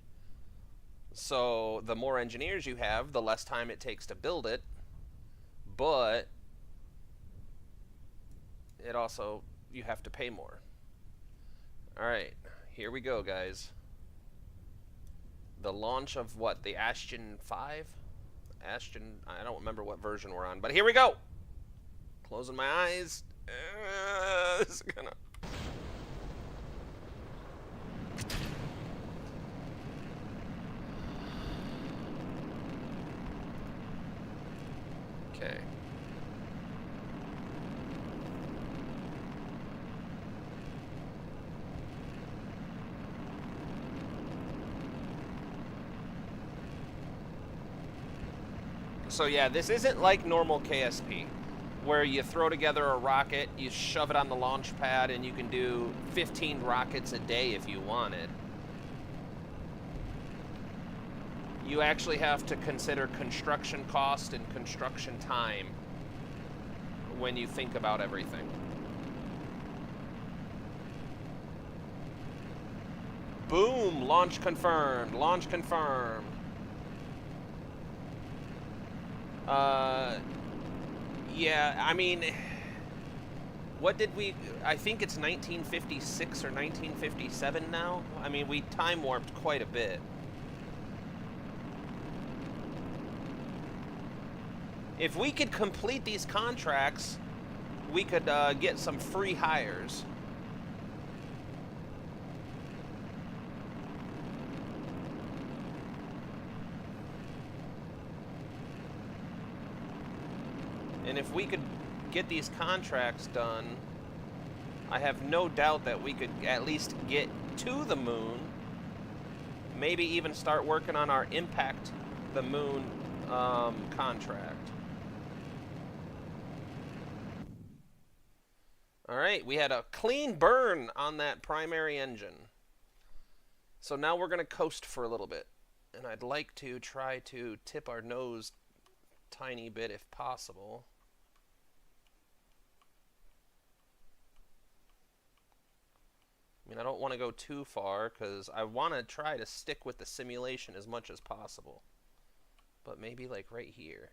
So the more engineers you have, the less time it takes to build it. But it also, you have to pay more. Alright, here we go, guys. The launch of what? The Ashton 5? Ashton, I don't remember what version we're on, but here we go! Closing my eyes. This is gonna... Okay. So yeah, this isn't like normal KSP, where you throw together a rocket, you shove it on the launch pad, and you can do 15 rockets a day if you wanted. You actually have to consider construction cost and construction time when you think about everything. Boom! Launch confirmed. Launch confirmed. Yeah, I mean, what did we... I think it's 1956 or 1957 now. I mean, we time warped quite a bit. If we could complete these contracts, we could get some free hires. And if we could get these contracts done, I have no doubt that we could at least get to the moon. Maybe even start working on our Impact the Moon contract. Alright, we had a clean burn on that primary engine. So now we're going to coast for a little bit. And I'd like to try to tip our nose a tiny bit if possible. I mean, I don't want to go too far because I want to try to stick with the simulation as much as possible. But maybe like right here.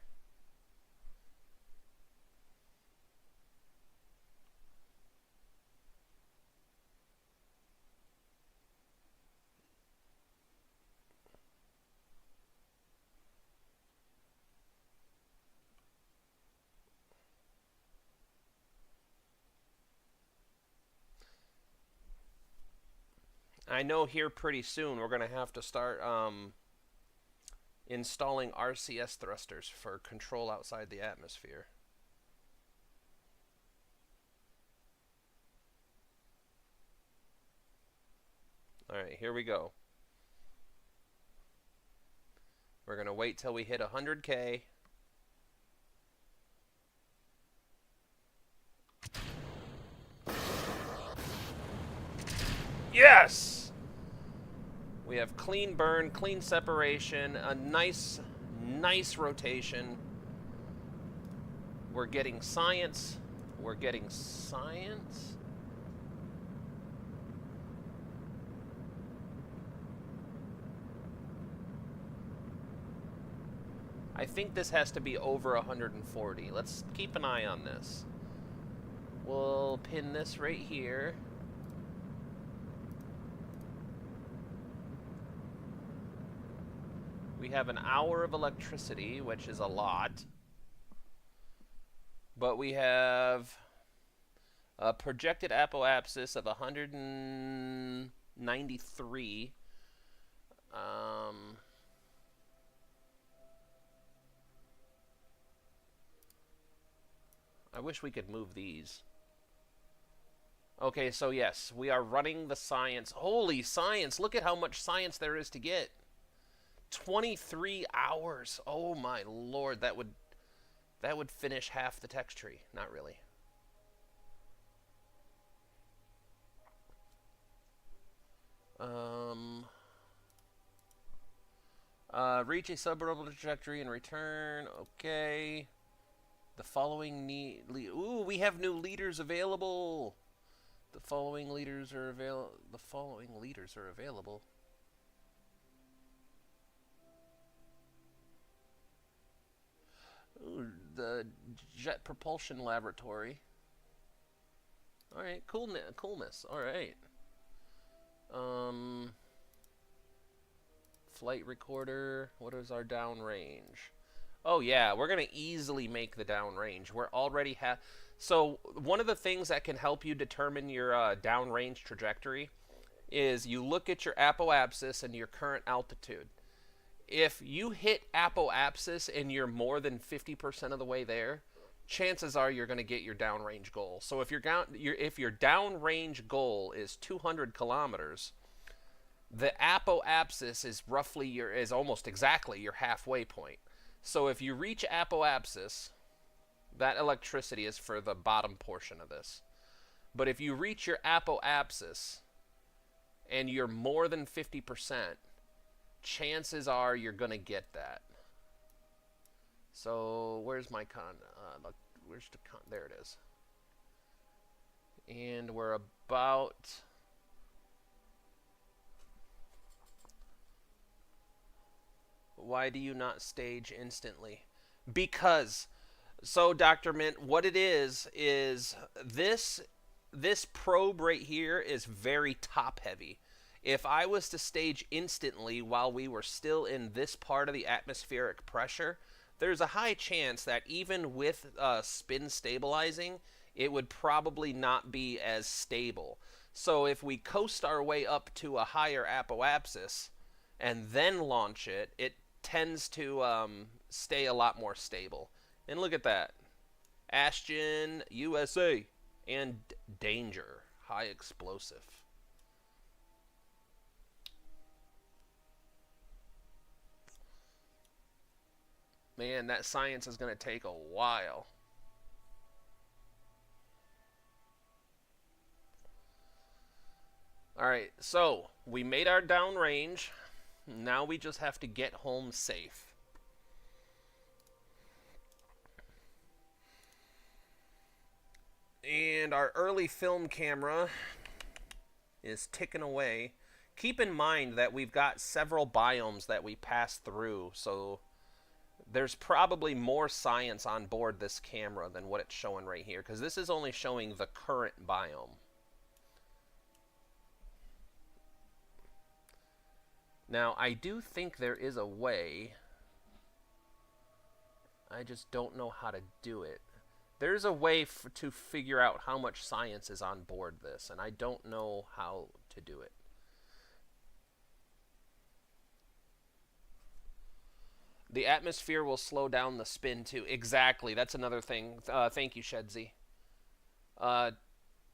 I know here pretty soon we're going to have to start installing RCS thrusters for control outside the atmosphere. Alright, here we go. We're going to wait till we hit 100K. Yes! We have clean burn, clean separation, a nice rotation. We're getting science. We're getting science. I think this has to be over 140. Let's keep an eye on this. We'll pin this right here. We have an hour of electricity, which is a lot. But we have a projected apoapsis of 193. I wish we could move these. Okay, so yes, we are running the science. Holy science, look at how much science there is to get. 23 hours. Oh my lord, that would finish half the text tree. Not really. Reach a suborbital trajectory and return. Okay. The following ooh, we have new leaders available. The following leaders are available. Ooh, the Jet Propulsion Laboratory. All right, coolness. All right. Flight recorder. What is our downrange? Oh yeah, we're gonna easily make the downrange. We're already So one of the things that can help you determine your downrange trajectory is you look at your apoapsis and your current altitude. If you hit apoapsis and you're more than 50% of the way there, chances are you're going to get your downrange goal. So if your downrange goal is 200 kilometers, the apoapsis is almost exactly your halfway point. So if you reach apoapsis, that electricity is for the bottom portion of this. But if you reach your apoapsis and you're more than 50%, chances are you're going to get that. So where's my there it is. And we're about... Why do you not stage instantly? Because, so Dr. Mint, what it is this probe right here is very top heavy. If I was to stage instantly while we were still in this part of the atmospheric pressure, there's a high chance that even with spin stabilizing, it would probably not be as stable. So if we coast our way up to a higher apoapsis and then launch it, it tends to stay a lot more stable. And look at that. Ashton, USA, and danger, high explosive. Man, that science is going to take a while. Alright, so we made our downrange. Now we just have to get home safe. And our early film camera is ticking away. Keep in mind that we've got several biomes that we pass through, so there's probably more science on board this camera than what it's showing right here, because this is only showing the current biome. Now, I do think there is a way. I just don't know how to do it. There's a way to figure out how much science is on board this, and I don't know how to do it. The atmosphere will slow down the spin too. Exactly. That's another thing. Thank you, Shedzy.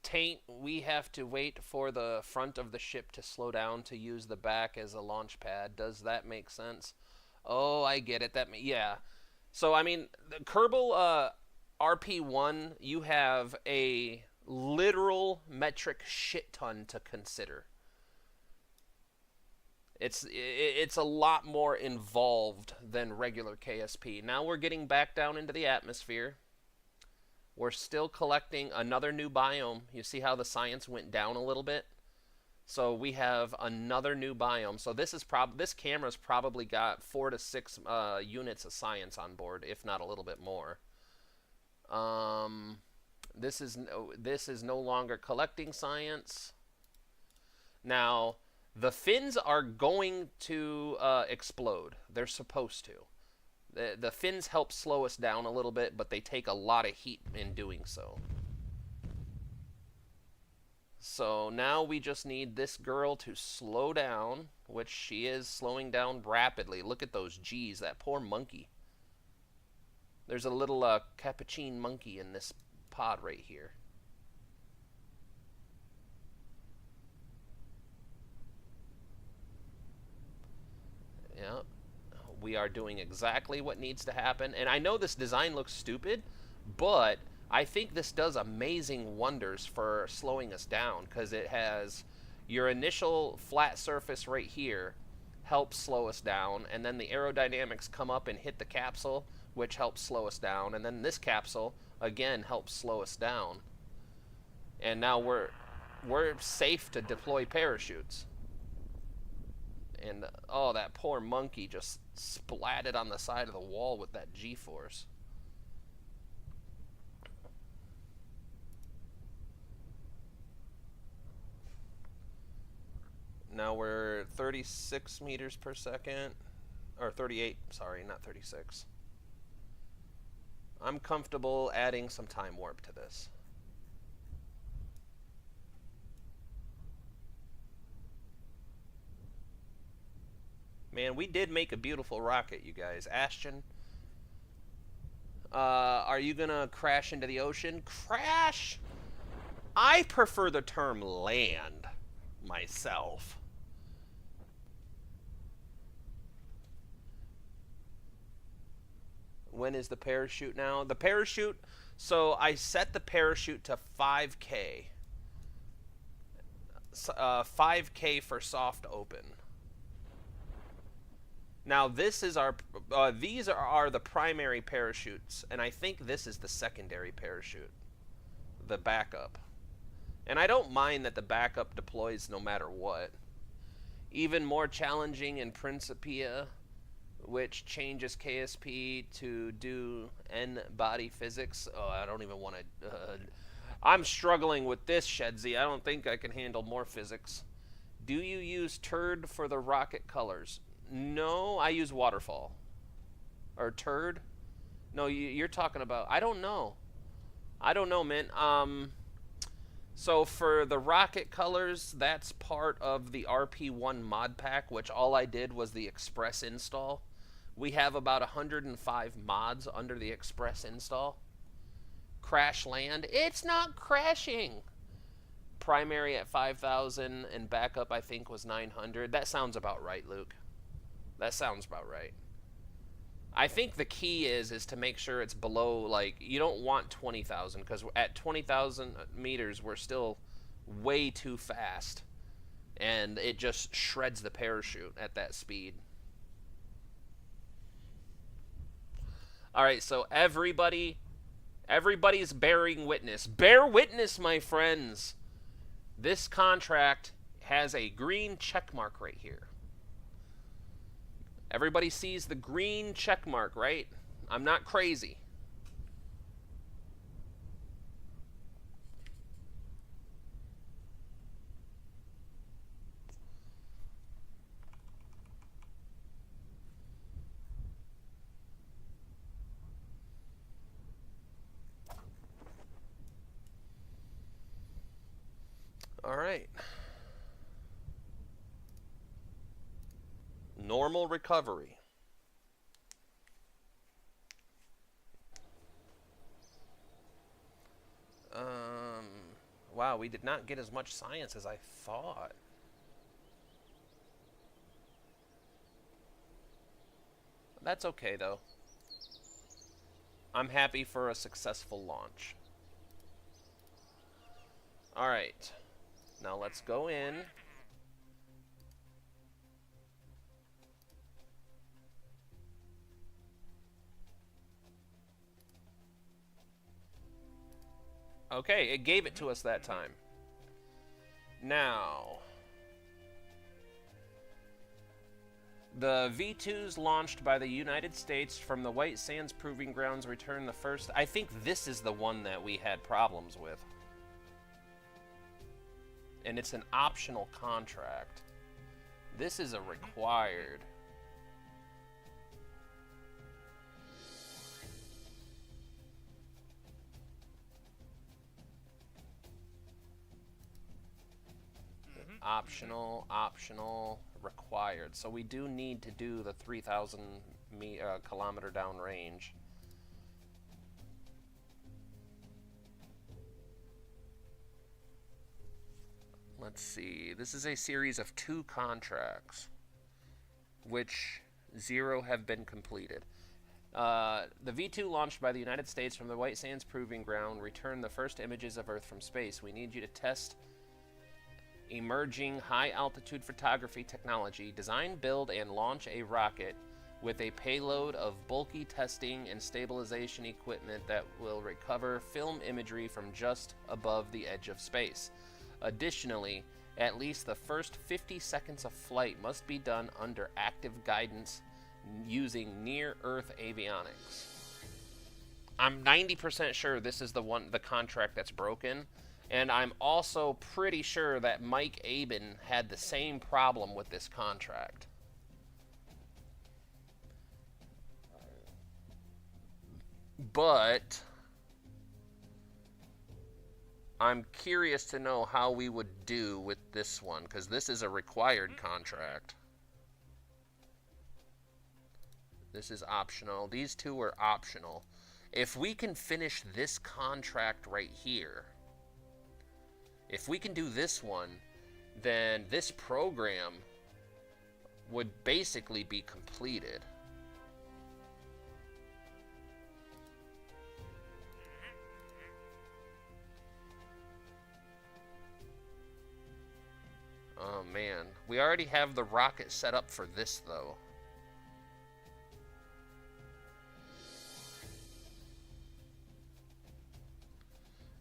Taint, we have to wait for the front of the ship to slow down to use the back as a launch pad. Does that make sense? Oh, I get it. Yeah. So, I mean, the Kerbal RP1, you have a literal metric shit ton to consider. It's a lot more involved than regular KSP. Now we're getting back down into the atmosphere. We're still collecting another new biome. You see how the science went down a little bit? So we have another new biome. So this camera's probably got 4 to 6 units of science on board, if not a little bit more. This is no longer collecting science. Now, the fins are going to explode. They're supposed to. The fins help slow us down a little bit, but they take a lot of heat in doing so. So now we just need this girl to slow down, which she is slowing down rapidly. Look at those G's, that poor monkey. There's a little capuchin monkey in this pod right here. Yeah, we are doing exactly what needs to happen. And I know this design looks stupid, but I think this does amazing wonders for slowing us down, because it has your initial flat surface right here helps slow us down, and then the aerodynamics come up and hit the capsule, which helps slow us down, and then this capsule again helps slow us down. And now we're safe to deploy parachutes. And oh, that poor monkey just splatted on the side of the wall with that G-force. Now we're 36 meters per second, or 38, sorry, not 36. I'm comfortable adding some time warp to this. Man, we did make a beautiful rocket, you guys. Ashton, are you gonna crash into the ocean? Crash? I prefer the term land myself. When is the parachute now? The parachute, so I set the parachute to 5K. 5K for soft open. Now this is our, these are the primary parachutes, and I think this is the secondary parachute, the backup. And I don't mind that the backup deploys no matter what. Even more challenging in Principia, which changes KSP to do N-body physics. Oh, I don't even want to... I'm struggling with this, Shedsy. I don't think I can handle more physics. Do you use turd for the rocket colors? No, I use waterfall. Or turd? No, you're talking about... I don't know. I don't know, man. So for the rocket colors, that's part of the RP1 mod pack, which all I did was the express install. We have about 105 mods under the express install. Crash land. It's not crashing. Primary at 5,000 and backup I think was 900. That sounds about right, Luke. That sounds about right. I think the key is to make sure it's below, like, you don't want 20,000, because at 20,000 meters we're still way too fast, and it just shreds the parachute at that speed. All right, so everybody's bearing witness. Bear witness, my friends. This contract has a green check mark right here. Everybody sees the green check mark, right? I'm not crazy. All right. Normal recovery. Wow, we did not get as much science as I thought. That's okay, though. I'm happy for a successful launch. All right. Now let's go in. Okay, it gave it to us that time. Now, The V2s launched by the United States from the White Sands Proving Grounds return the first... I think this is the one that we had problems with. And it's an optional contract. This is a required. Optional, required. So we do need to do the 3,000 kilometer downrange. Let's see. This is a series of 2 contracts, which 0 have been completed. The V2 launched by the United States from the White Sands Proving Ground returned the first images of Earth from space. We need you to test emerging high-altitude photography technology, design, build, and launch a rocket with a payload of bulky testing and stabilization equipment that will recover film imagery from just above the edge of space. Additionally, at least the first 50 seconds of flight must be done under active guidance using near-Earth avionics. I'm 90% sure this is the contract that's broken. And I'm also pretty sure that Mike Aben had the same problem with this contract. But I'm curious to know how we would do with this one, because this is a required contract. This is optional. These 2 are optional. If we can finish this contract right here, if we can do this one, then this program would basically be completed. Oh man, we already have the rocket set up for this though.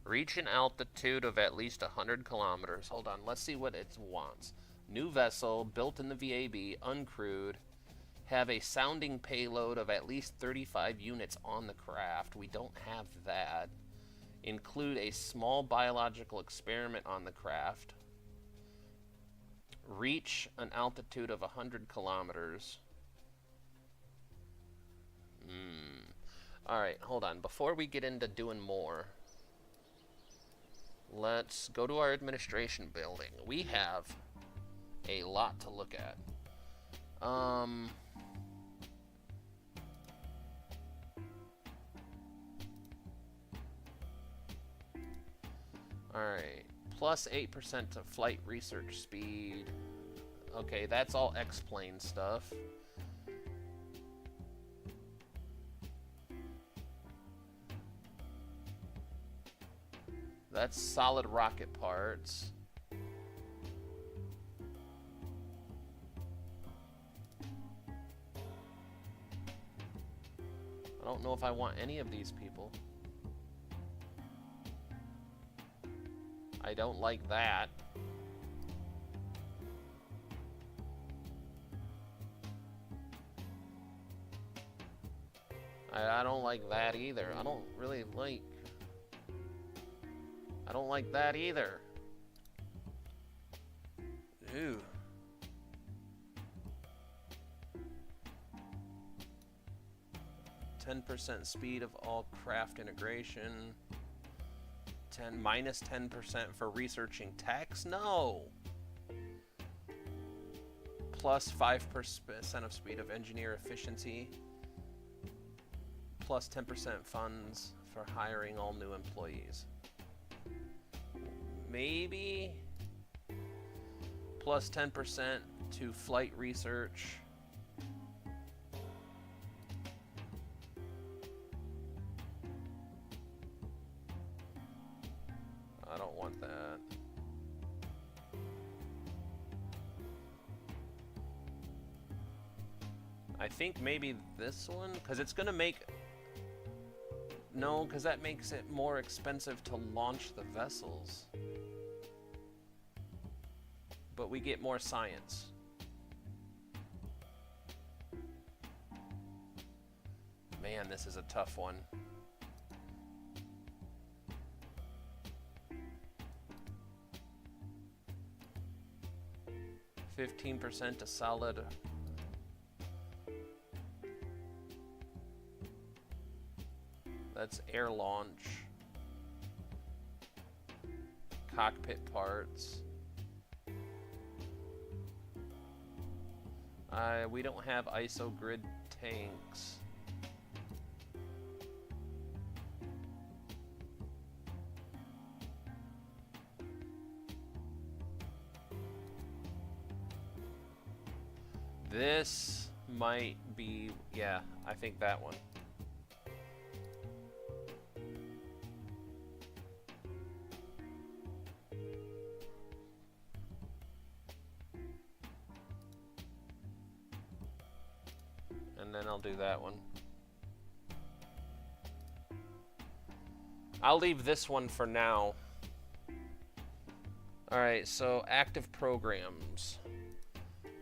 Reach an altitude of at least 100 kilometers. Hold on, let's see what it wants. New vessel, built in the VAB, uncrewed. Have a sounding payload of at least 35 units on the craft. We don't have that. Include a small biological experiment on the craft. Reach an altitude of 100 kilometers. Alright, hold on. Before we get into doing more, let's go to our administration building. We have a lot to look at. Alright. Plus 8% to flight research speed. Okay, that's all X-plane stuff. That's solid rocket parts. I don't know if I want any of these people. I don't like that. I don't like that either. I don't like that either. Ooh. %10 speed of all craft integration. Minus 10% for researching text? No! Plus 5% of speed of engineer efficiency. Plus 10% funds for hiring all new employees. Maybe plus 10% to flight research. I don't want that. I think maybe this one, because it's going to make... No, because that makes it more expensive to launch the vessels. But we get more science. Man, this is a tough one. %15 to solid. That's air launch. Cockpit parts. We don't have ISO grid tanks. This might be, yeah, I think that one. And then I'll do that one. I'll leave this one for now. Alright, so active programs.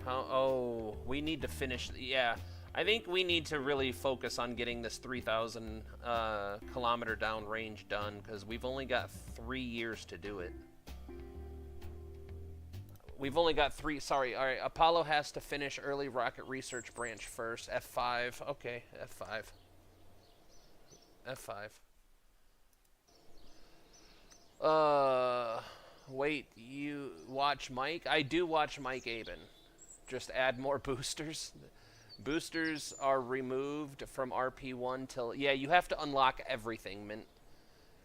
Oh, we need to finish. Yeah, I think we need to really focus on getting this 3,000 kilometer downrange done, because we've only got 3 years to do it. We've only got 3. Sorry. All right. Apollo has to finish early rocket research branch first. F5. Okay. F5. F5. Wait. You watch Mike? I do watch Mike Aben. Just add more boosters. Boosters are removed from RP1 till... Yeah, you have to unlock everything, Mint.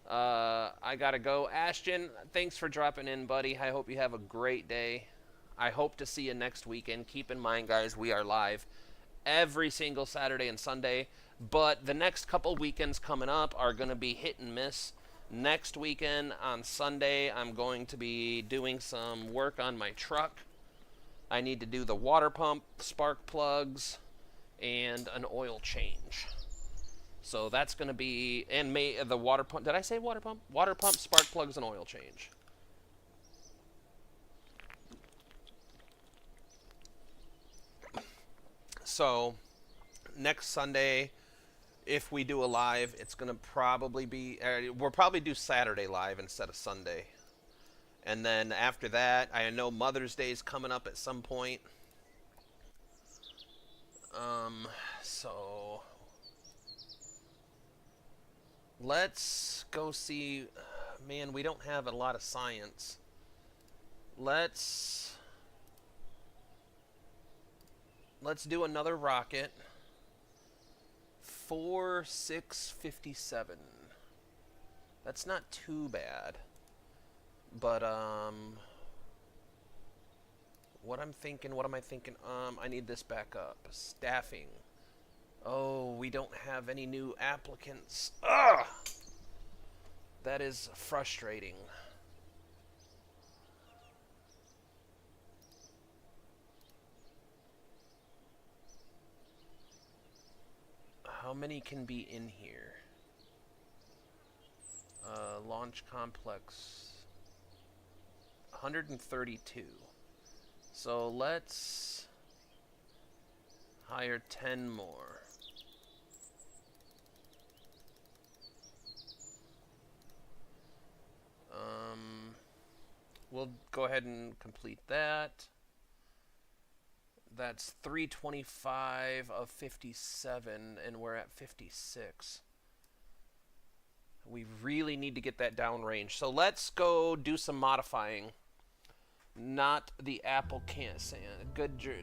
I gotta go. Ashton, thanks for dropping in, buddy. I hope you have a great day. I hope to see you next weekend. Keep in mind, guys, we are live every single Saturday and Sunday. But the next couple weekends coming up are going to be hit and miss. Next weekend on Sunday, I'm going to be doing some work on my truck. I need to do the water pump, spark plugs, and an oil change. So that's going to be, and the water pump, did I say water pump? Water pump, spark plugs, and oil change. So next Sunday, if we do a live, it's going to probably be, we'll probably do Saturday live instead of Sunday. And then after that, I know Mother's Day is coming up at some point. So let's go see. Man, we don't have a lot of science. Let's do another rocket. 4657. That's not too bad. But what am I thinking? I need this back up. Staffing. Oh, we don't have any new applicants. Ugh! That is frustrating. How many can be in here? Launch complex. 132. So let's hire 10 more. We'll go ahead and complete that. That's 325 of 57, and we're at 56. We really need to get that downrange. So let's go do some modifying. Not the Apple can't.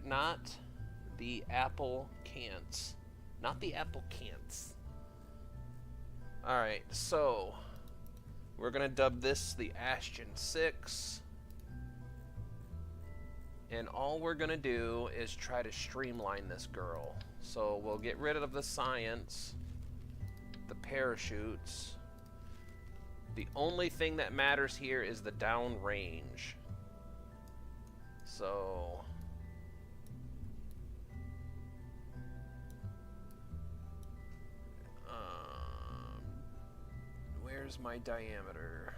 Not the Apple can'ts. Not the Apple can'ts. Alright, so we're going to dub this the Ashton 6. And all we're going to do is try to streamline this girl. So we'll get rid of the science, the parachutes. The only thing that matters here is the downrange. So where's my diameter?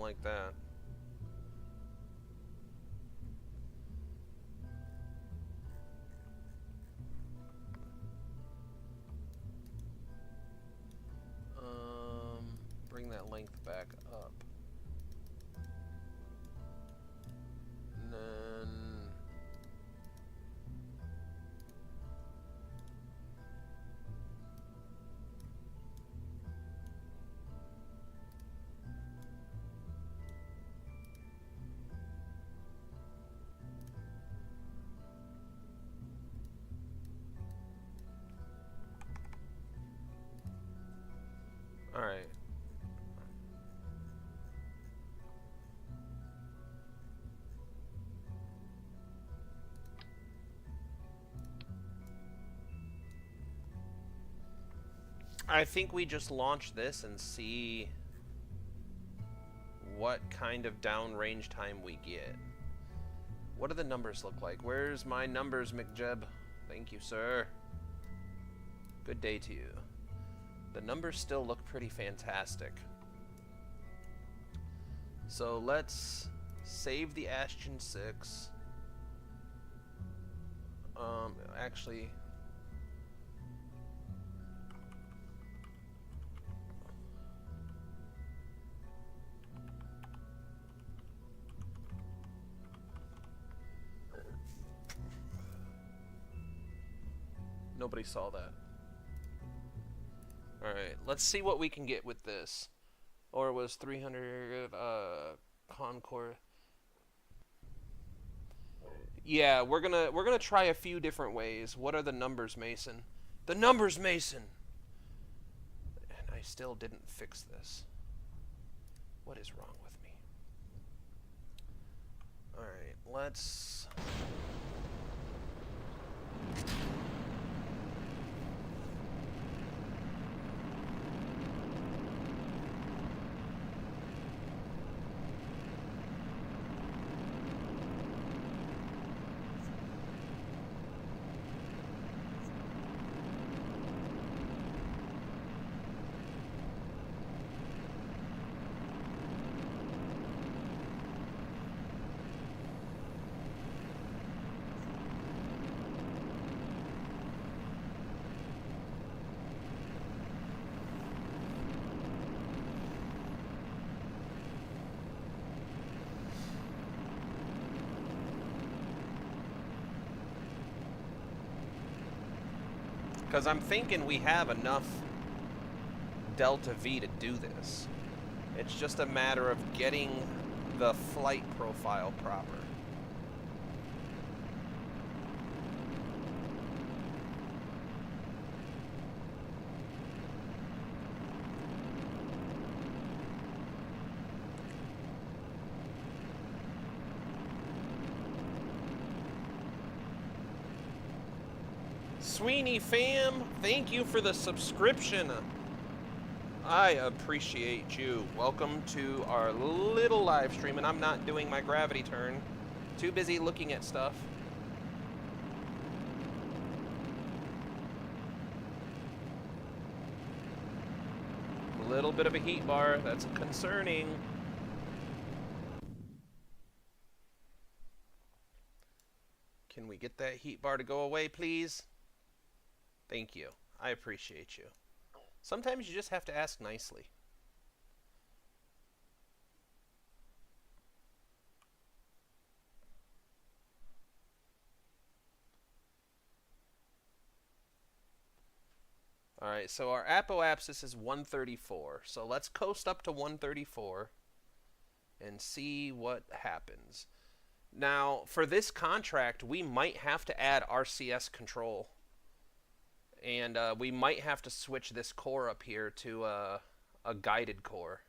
like that. Bring that length back up. And then... Alright. I think we just launch this and see what kind of downrange time we get. What do the numbers look like? Where's my numbers, McJeb? Thank you, sir. Good day to you. The numbers still look pretty fantastic. So let's save the Ashton 6. Actually... Nobody saw that. Alright, let's see what we can get with this. Or it was 300 Concord. Yeah, we're gonna try a few different ways. What are the numbers, Mason? The numbers, Mason! And I still didn't fix this. What is wrong with me? Alright, let's... Because I'm thinking we have enough Delta V to do this. It's just a matter of getting the flight profile proper. Sweeney fam, thank you for the subscription. I appreciate you. Welcome to our little live stream, and I'm not doing my gravity turn. Too busy looking at stuff. A little bit of a heat bar, that's concerning. Can we get that heat bar to go away, please? Thank you. I appreciate you. Sometimes you just have to ask nicely. Alright, so our apoapsis is 134. So let's coast up to 134 and see what happens. Now, for this contract, we might have to add RCS control. And we might have to switch this core up here to a guided core.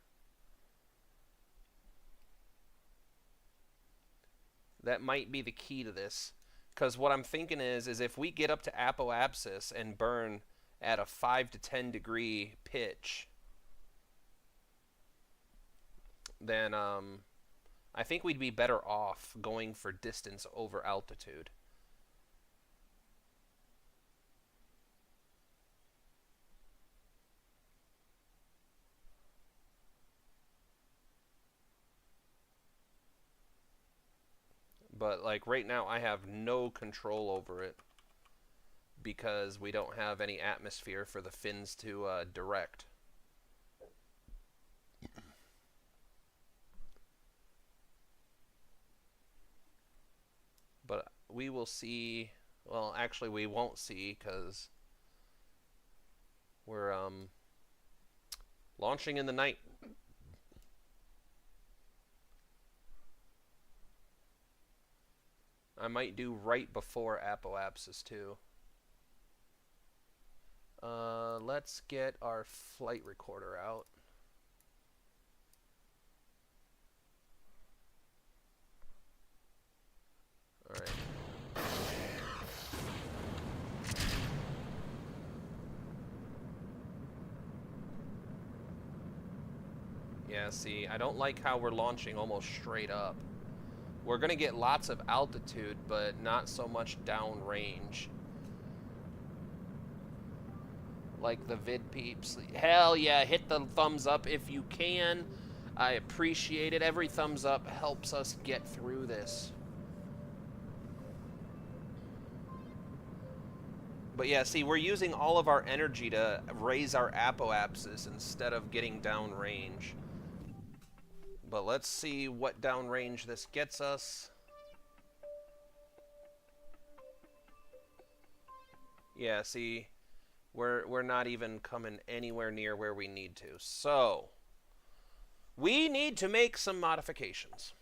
That might be the key to this. Because what I'm thinking is if we get up to apoapsis and burn at a 5 to 10 degree pitch, then I think we'd be better off going for distance over altitude. But like right now I have no control over it because we don't have any atmosphere for the fins to direct. But we will see. Well, actually we won't see because we're launching in the night. I might do right before apoapsis too. Let's get our flight recorder out. Alright. Yeah, see, I don't like how we're launching almost straight up. We're going to get lots of altitude, but not so much downrange. Like the vid peeps. Hell yeah, hit the thumbs up if you can. I appreciate it. Every thumbs up helps us get through this. But yeah, see, we're using all of our energy to raise our apoapsis instead of getting downrange. But let's see what downrange this gets us. Yeah, see, we're not even coming anywhere near where we need to. So, we need to make some modifications.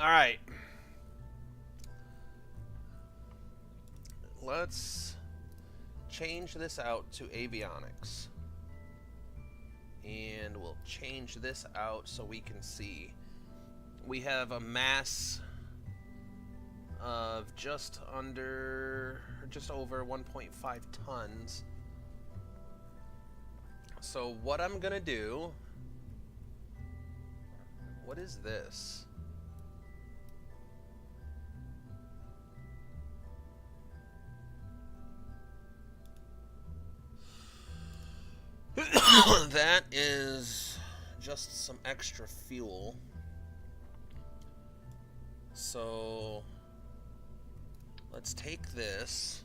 All right. Let's change this out to avionics. And we'll change this out so we can see. We have a mass of just over 1.5 tons. So what I'm gonna do, what is this? That is just some extra fuel. So let's take this.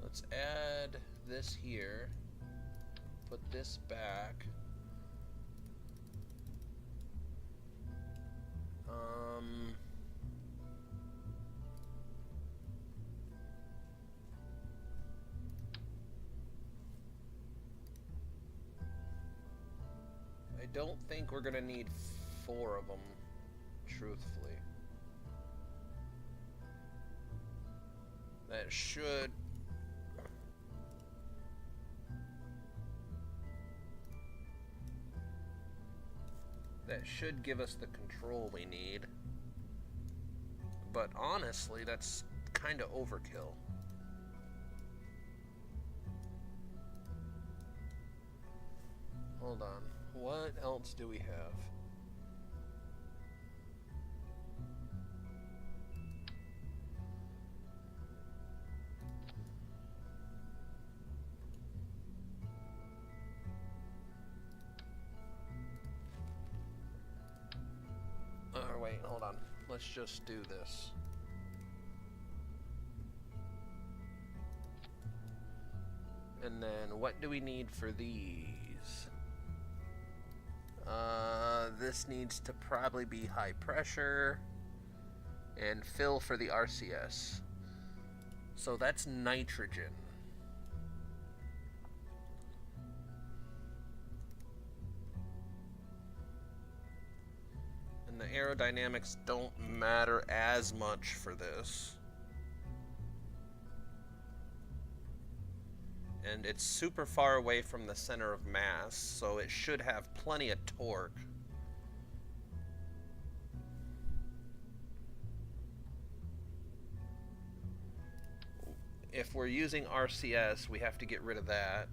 Let's add this here. Put this back. I don't think we're gonna need 4 of them, truthfully. That should... give us the control we need. But honestly, that's kind of overkill. Hold on. What else do we have? Wait, hold on. Let's just do this. And then what do we need for these? This needs to probably be high pressure and fill for the RCS. So that's nitrogen. And the aerodynamics don't matter as much for this. And it's super far away from the center of mass, so it should have plenty of torque. If we're using RCS, we have to get rid of that.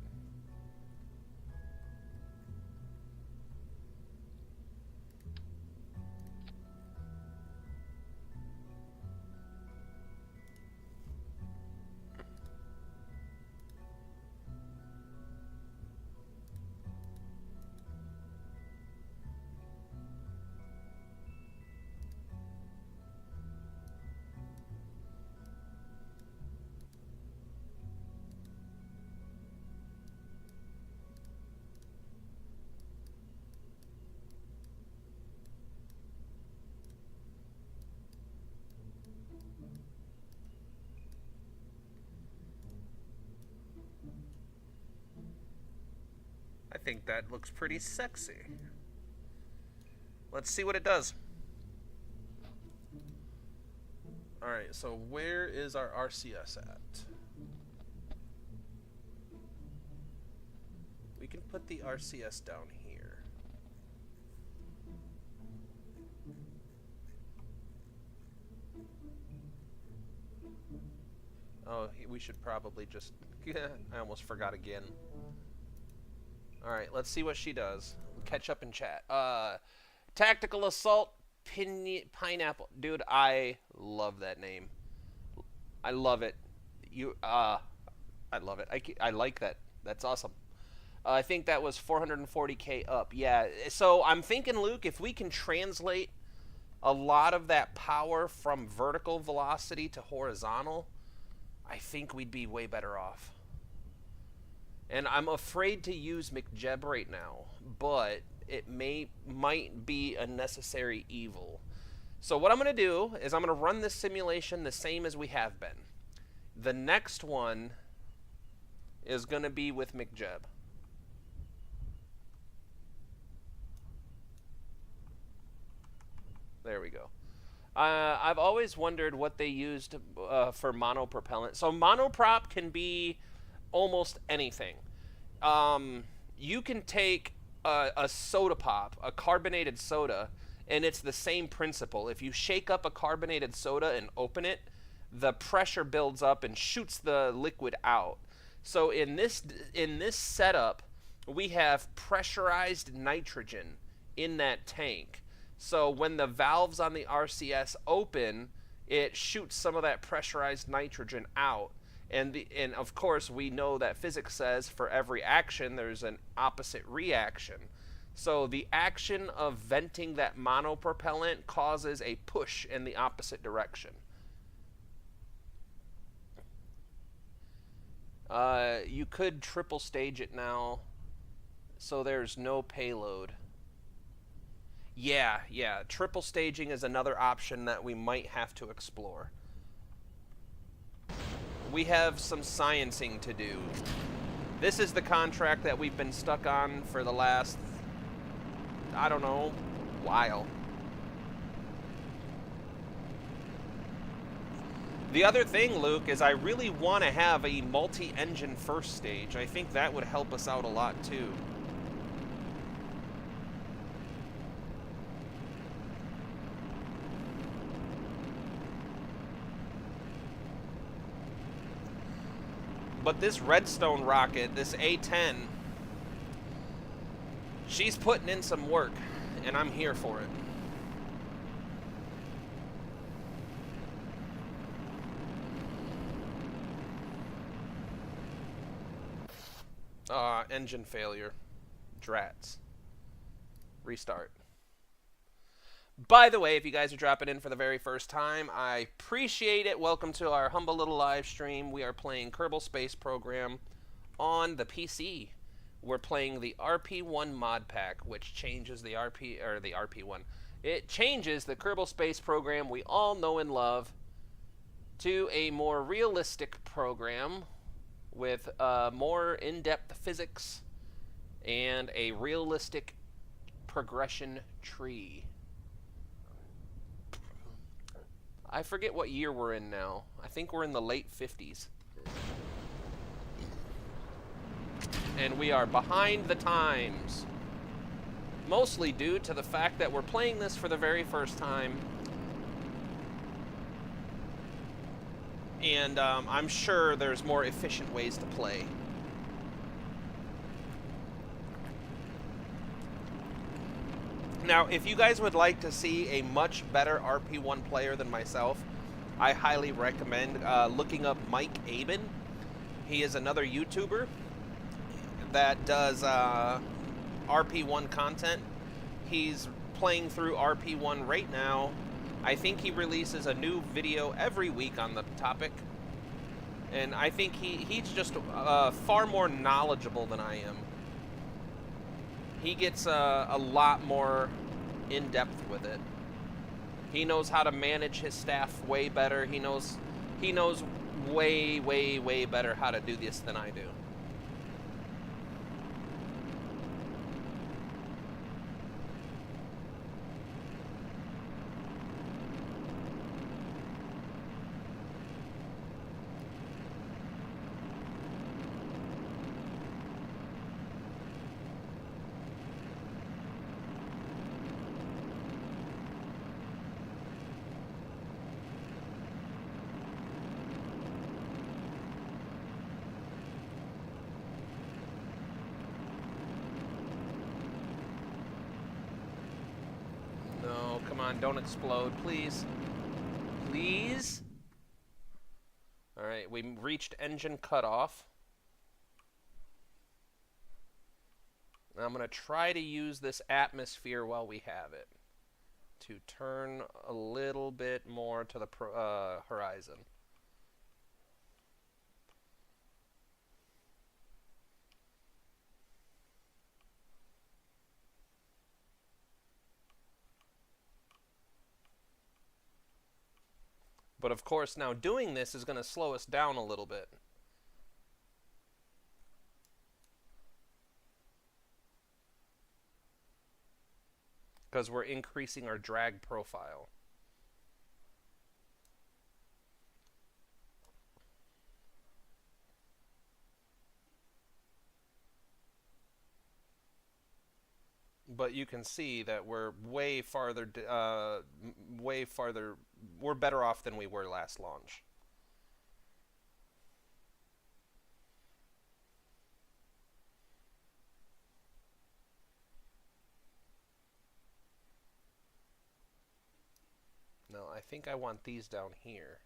think that looks pretty sexy. Let's see what it does. Alright, so where is our RCS at? We can put the RCS down here. Oh, we should probably just... I almost forgot again. Alright, let's see what she does. Catch up in chat. Tactical Assault Pineapple. Dude, I love that name. I love it. I love it. I like that. That's awesome. I think that was 440k up. Yeah, so I'm thinking, Luke, if we can translate a lot of that power from vertical velocity to horizontal, I think we'd be way better off. And I'm afraid to use McJeb right now, but it might be a necessary evil. So what I'm going to do is I'm going to run this simulation the same as we have been. The next one is going to be with McJeb. There we go. I've always wondered what they used for monopropellant. So monoprop can be almost anything. You can take a soda pop, a carbonated soda, and it's the same principle. If you shake up a carbonated soda and open it, the pressure builds up and shoots the liquid out. So in this setup, we have pressurized nitrogen in that tank. So when the valves on the RCS open, it shoots some of that pressurized nitrogen out. And of course, we know that physics says for every action, there's an opposite reaction. So the action of venting that monopropellant causes a push in the opposite direction. You could triple stage it now, so there's no payload. Yeah, triple staging is another option that we might have to explore. We have some sciencing to do. This is the contract that we've been stuck on for the last, I don't know, while. The other thing, Luke, is I really want to have a multi-engine first stage. I think that would help us out a lot, too. But this Redstone rocket, this A-10, she's putting in some work, and I'm here for it. Engine failure. Drats. Restart. By the way, if you guys are dropping in for the very first time, I appreciate it. Welcome to our humble little live stream. We are playing Kerbal Space Program on the PC. We're playing the RP1 mod pack, which changes the RP1. It changes the Kerbal Space Program we all know and love to a more realistic program with more in-depth physics and a realistic progression tree. I forget what year we're in now. I think we're in the late 50s. And we are behind the times. Mostly due to the fact that we're playing this for the very first time. And I'm sure there's more efficient ways to play. Now, if you guys would like to see a much better RP1 player than myself, I highly recommend looking up Mike Aben. He is another YouTuber that does RP1 content. He's playing through RP1 right now. I think he releases a new video every week on the topic. And I think he's just far more knowledgeable than I am. He gets a lot more in-depth with it. He knows how to manage his staff way better. He knows way better how to do this than I do. on, don't explode, please. Please? Alright, we reached engine cutoff. Now I'm going to try to use this atmosphere while we have it to turn a little bit more to the horizon. But of course, now doing this is going to slow us down a little bit. Because we're increasing our drag profile. But you can see that we're way farther, we're better off than we were last launch. No, I think I want these down here.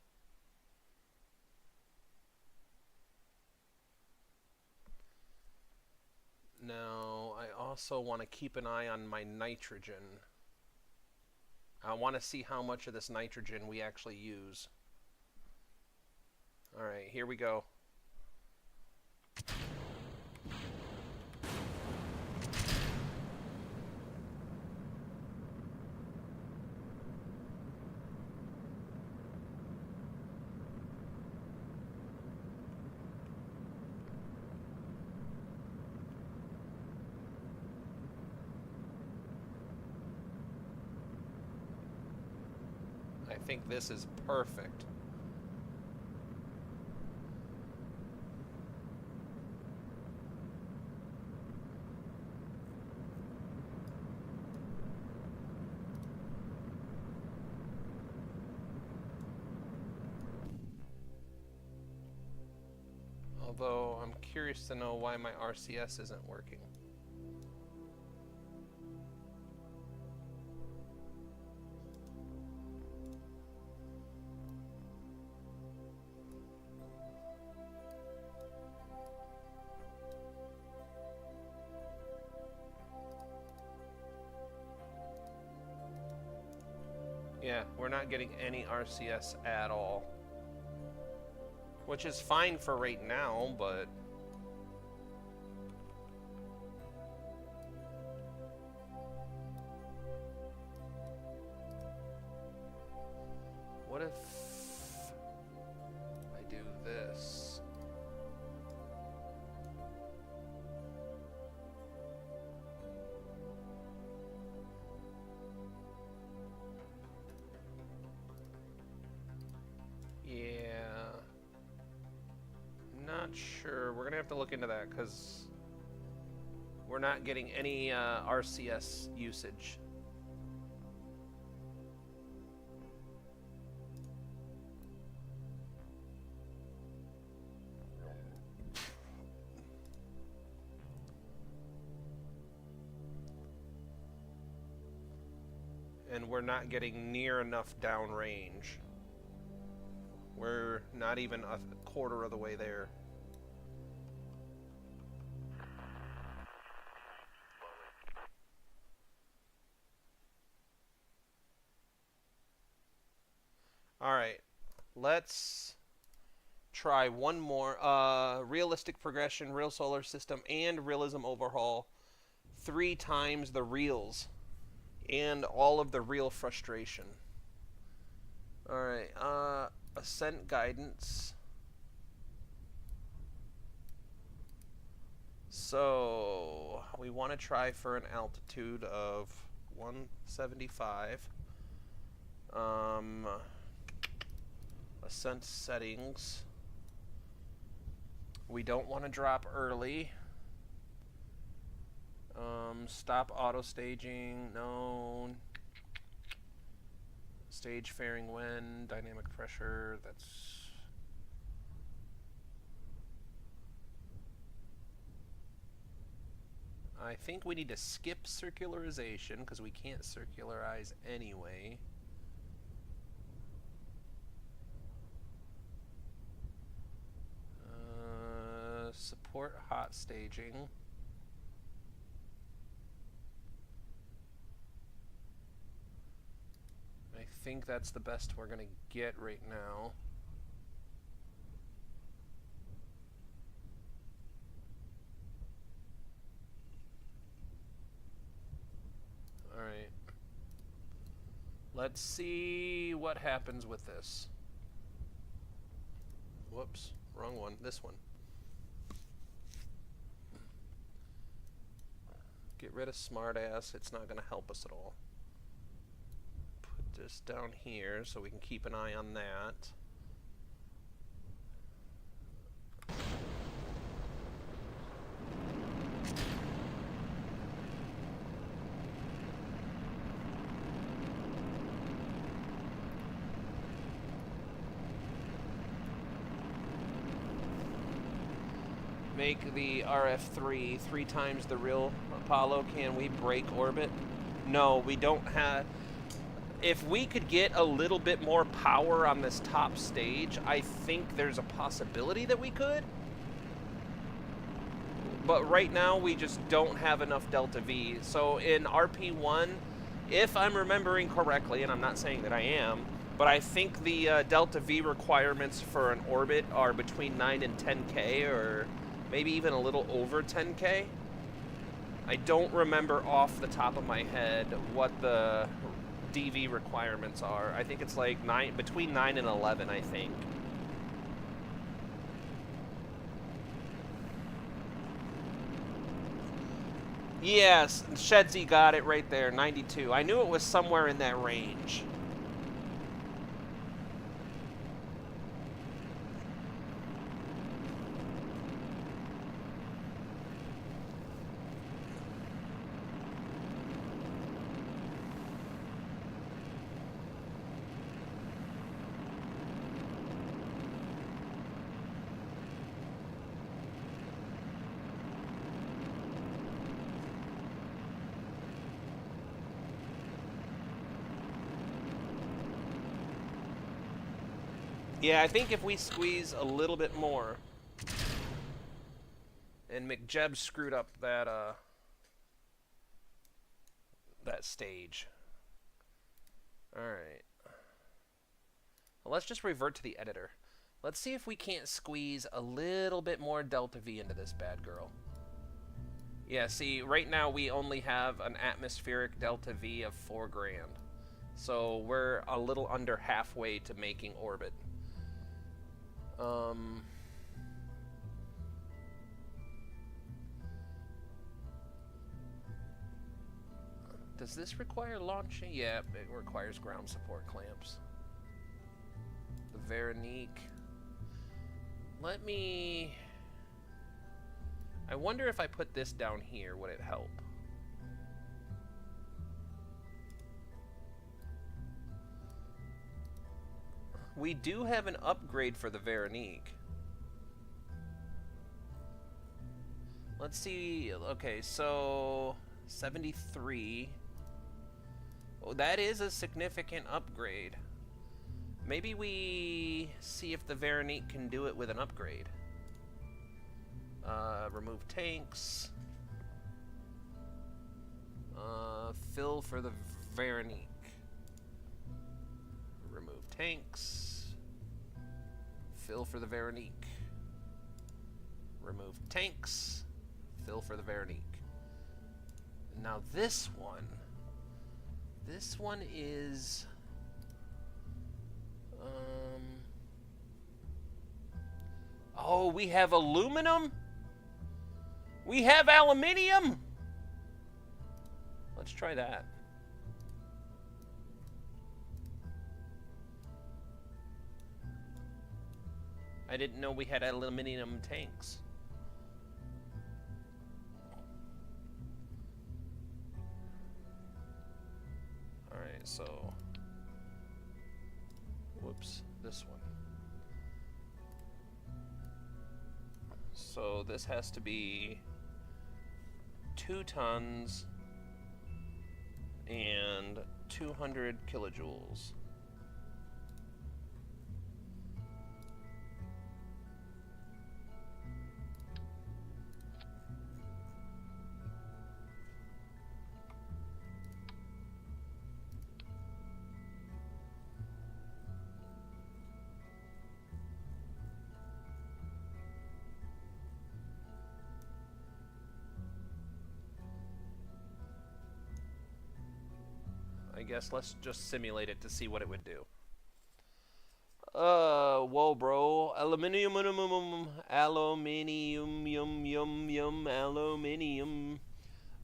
Now, I also want to keep an eye on my nitrogen. I want to see how much of this nitrogen we actually use. Alright, here we go. I think this is perfect. Although I'm curious to know why my RCS isn't working. Yeah, we're not getting any RCS at all. Which is fine for right now, but... what if I do this? Yeah, not sure. We're gonna have to look into that because we're not getting any RCS usage. And we're not getting near enough downrange. We're not even a quarter of the way there. Alright, let's try one more. Realistic progression, real solar system, and realism overhaul. 3 times the reels. And all of the real frustration. Alright, ascent guidance. So, we want to try for an altitude of 175. Ascent settings. We don't want to drop early. Stop auto staging, no. Stage fairing when, dynamic pressure, that's... I think we need to skip circularization because we can't circularize anyway. Support hot staging. I think that's the best we're going to get right now. Alright. Let's see what happens with this. Whoops, wrong one. This one. Get rid of smartass. It's not going to help us at all. Put this down here so we can keep an eye on that. Make the RF3 3 times the real Apollo. Can we break orbit? No, we don't have... If we could get a little bit more power on this top stage, I think there's a possibility that we could. But right now, we just don't have enough delta V. So in RP1, if I'm remembering correctly, and I'm not saying that I am, but I think the delta V requirements for an orbit are between 9 and 10K, or maybe even a little over 10K. I don't remember off the top of my head what the DV requirements are. I think it's like between 9 and 11, I think. Yes, Shedsy got it right there, 92. I knew it was somewhere in that range. Yeah, I think if we squeeze a little bit more, and McJeb screwed up that that stage. All right. Well, let's just revert to the editor. Let's see if we can't squeeze a little bit more delta V into this bad girl. Yeah, see, right now we only have an atmospheric delta V of 4 grand. So we're a little under halfway to making orbit. Does this require launching? Yeah, it requires ground support clamps. The Veronique. Let me... I wonder if I put this down here, would it help? We do have an upgrade for the Veronique. Let's see. Okay, so 73. Oh, that is a significant upgrade. Maybe we see if the Veronique can do it with an upgrade. Remove tanks. Fill for the Veronique. Remove tanks. Fill for the Veronique. Remove tanks. Fill for the Veronique. Now this one is oh, we have aluminum? We have aluminium? Let's try that. I didn't know we had aluminum tanks. Alright, so... Whoops, this one. So this has to be 2 tons and 200 kilojoules. I guess let's just simulate it to see what it would do. Whoa, bro. Aluminium, aluminium.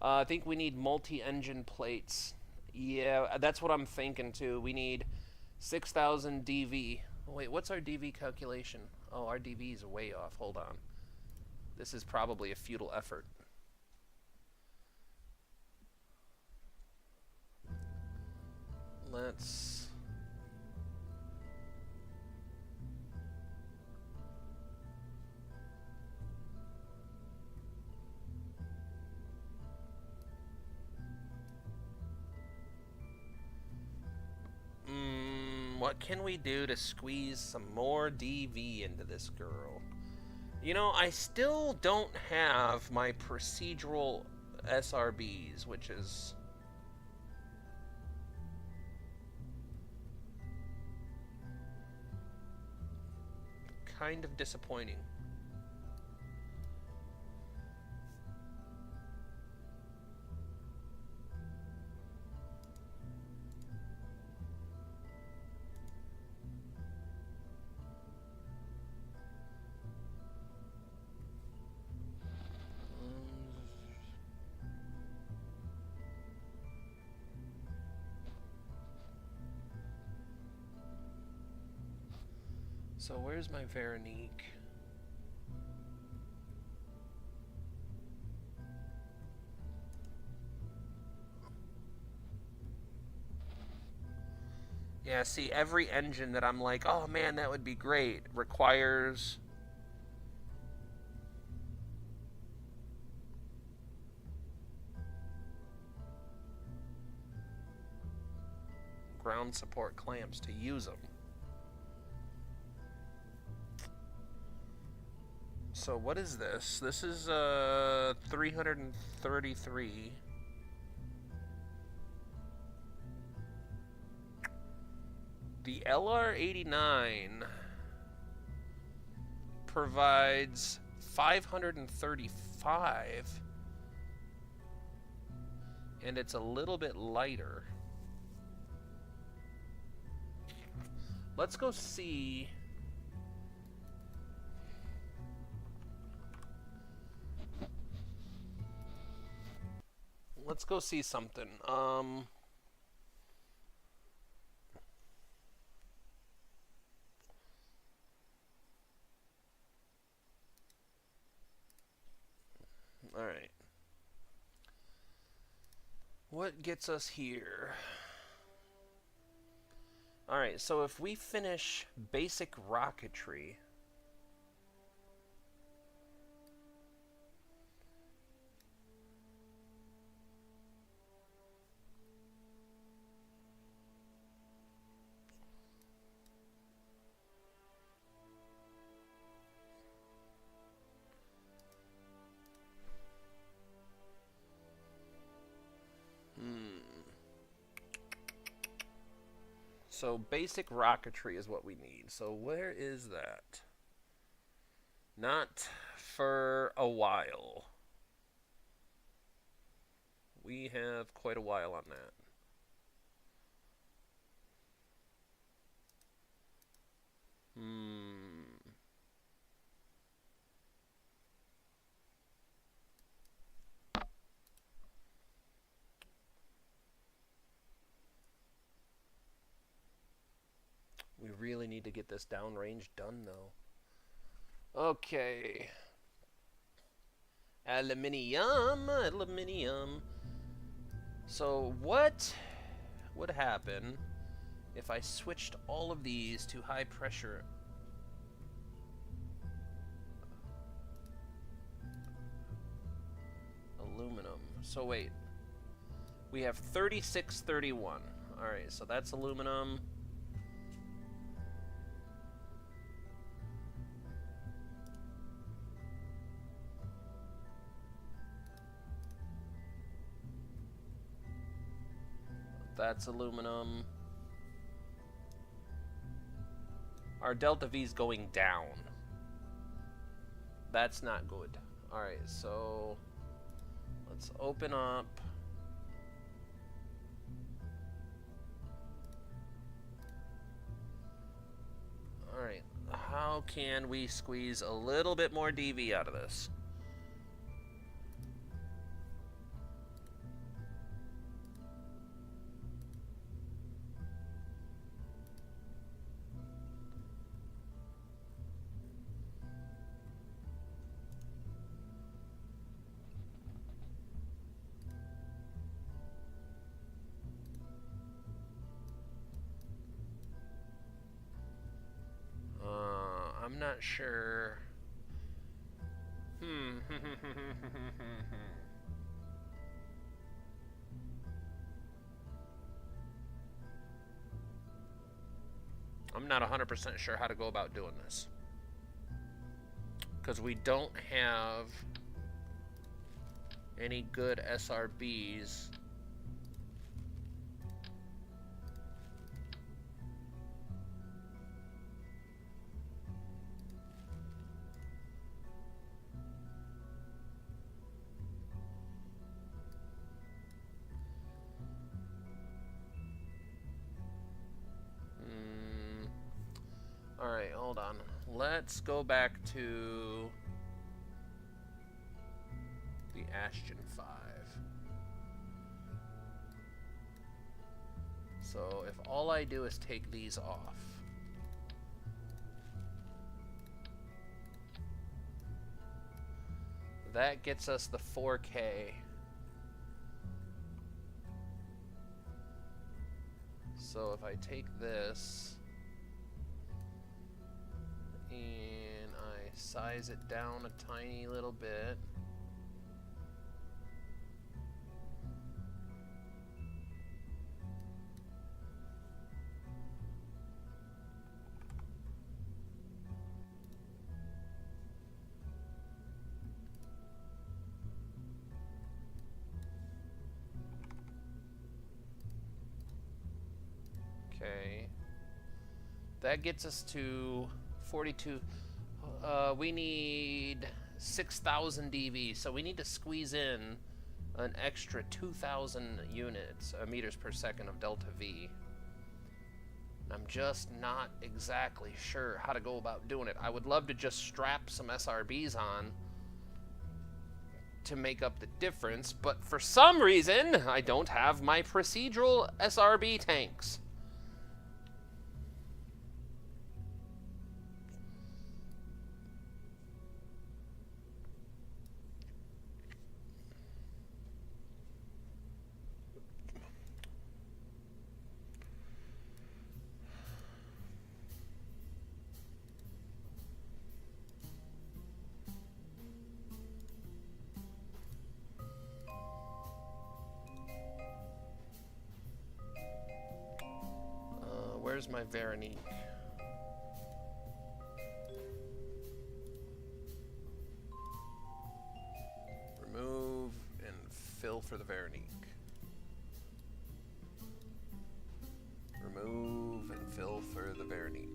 I think we need multi-engine plates. Yeah, that's what I'm thinking too. We need 6,000 DV. Wait, what's our DV calculation? Oh, our DV is way off. Hold on. This is probably a futile effort. Let's... what can we do to squeeze some more DV into this girl? You know, I still don't have my procedural SRBs, which is... kind of disappointing. So where's my Veronique? Yeah, see, every engine that I'm like, oh man, that would be great, requires... ground support clamps to use them. So what is this? This is 333. The LR89 provides 535, and it's a little bit lighter. Let's go see... let's go see something. All right. What gets us here? All right, so if we finish basic rocketry, so basic rocketry is what we need. So where is that? Not for a while. We have quite a while on that. We really need to get this downrange done, though. Okay. Aluminium. So what would happen if I switched all of these to high pressure? Aluminum. So wait. We have 3631. Alright, so that's aluminum. That's aluminum. Our delta V is going down. That's not good. Alright, so let's open up. Alright, how can we squeeze a little bit more DV out of this? I'm not sure. I'm not 100% sure how to go about doing this. Because we don't have any good SRBs. Alright, hold on. Let's go back to the Ashton 5. So if all I do is take these off, that gets us the 4K. So if I take this and I size it down a tiny little bit, okay, that gets us to 42. We need 6,000 dV, so we need to squeeze in an extra 2,000 units, meters per second of delta V. I'm just not exactly sure how to go about doing it. I would love to just strap some SRBs on to make up the difference, but for some reason, I don't have my procedural SRB tanks. Where's my Veronique? Remove and fill for the Veronique. Remove and fill for the Veronique.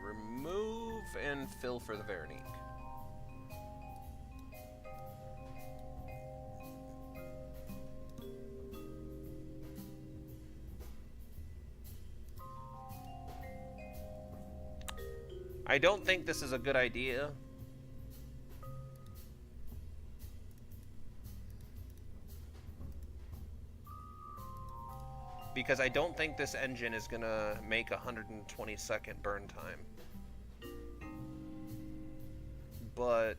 Remove and fill for the Veronique. I don't think this is a good idea. Because I don't think this engine is gonna make 120-second burn time. But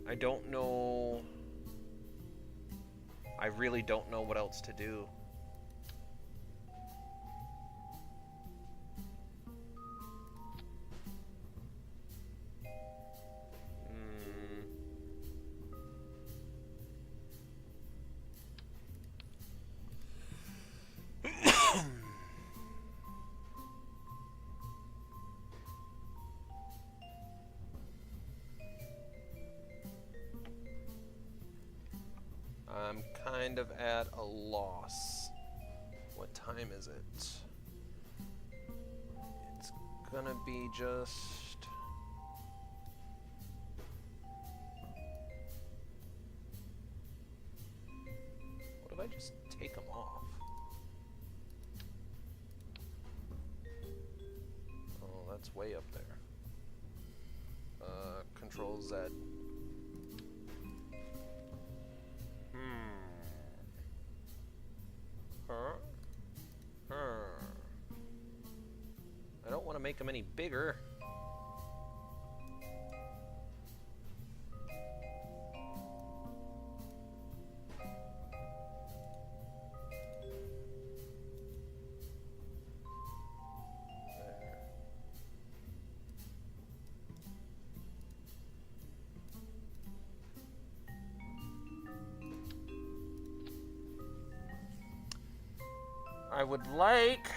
I don't know. I really don't know what else to do. I'm kind of at a loss. What time is it? It's gonna be just... What if I just take them off? Oh, that's way up there. Control Z. I don't want to make them any bigger. I would like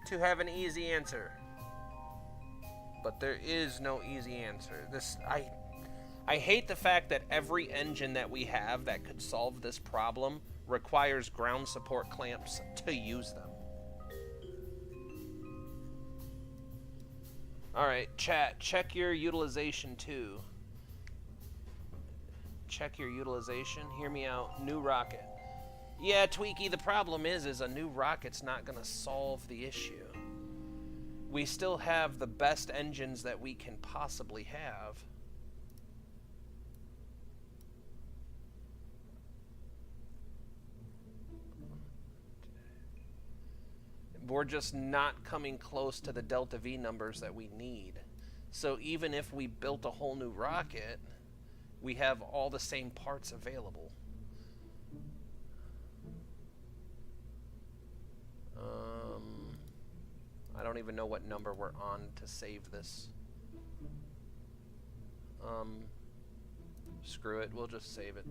to have an easy answer, but there is no easy answer. I hate the fact that every engine that we have that could solve this problem requires ground support clamps to use them. Alright, chat, check your utilization too. Check your utilization. Hear me out. New rocket. Yeah, Tweaky, the problem is a new rocket's not going to solve the issue. We still have the best engines that we can possibly have. We're just not coming close to the delta V numbers that we need. So even if we built a whole new rocket, we have all the same parts available. I don't even know what number we're on to save this. Screw it, we'll just save it.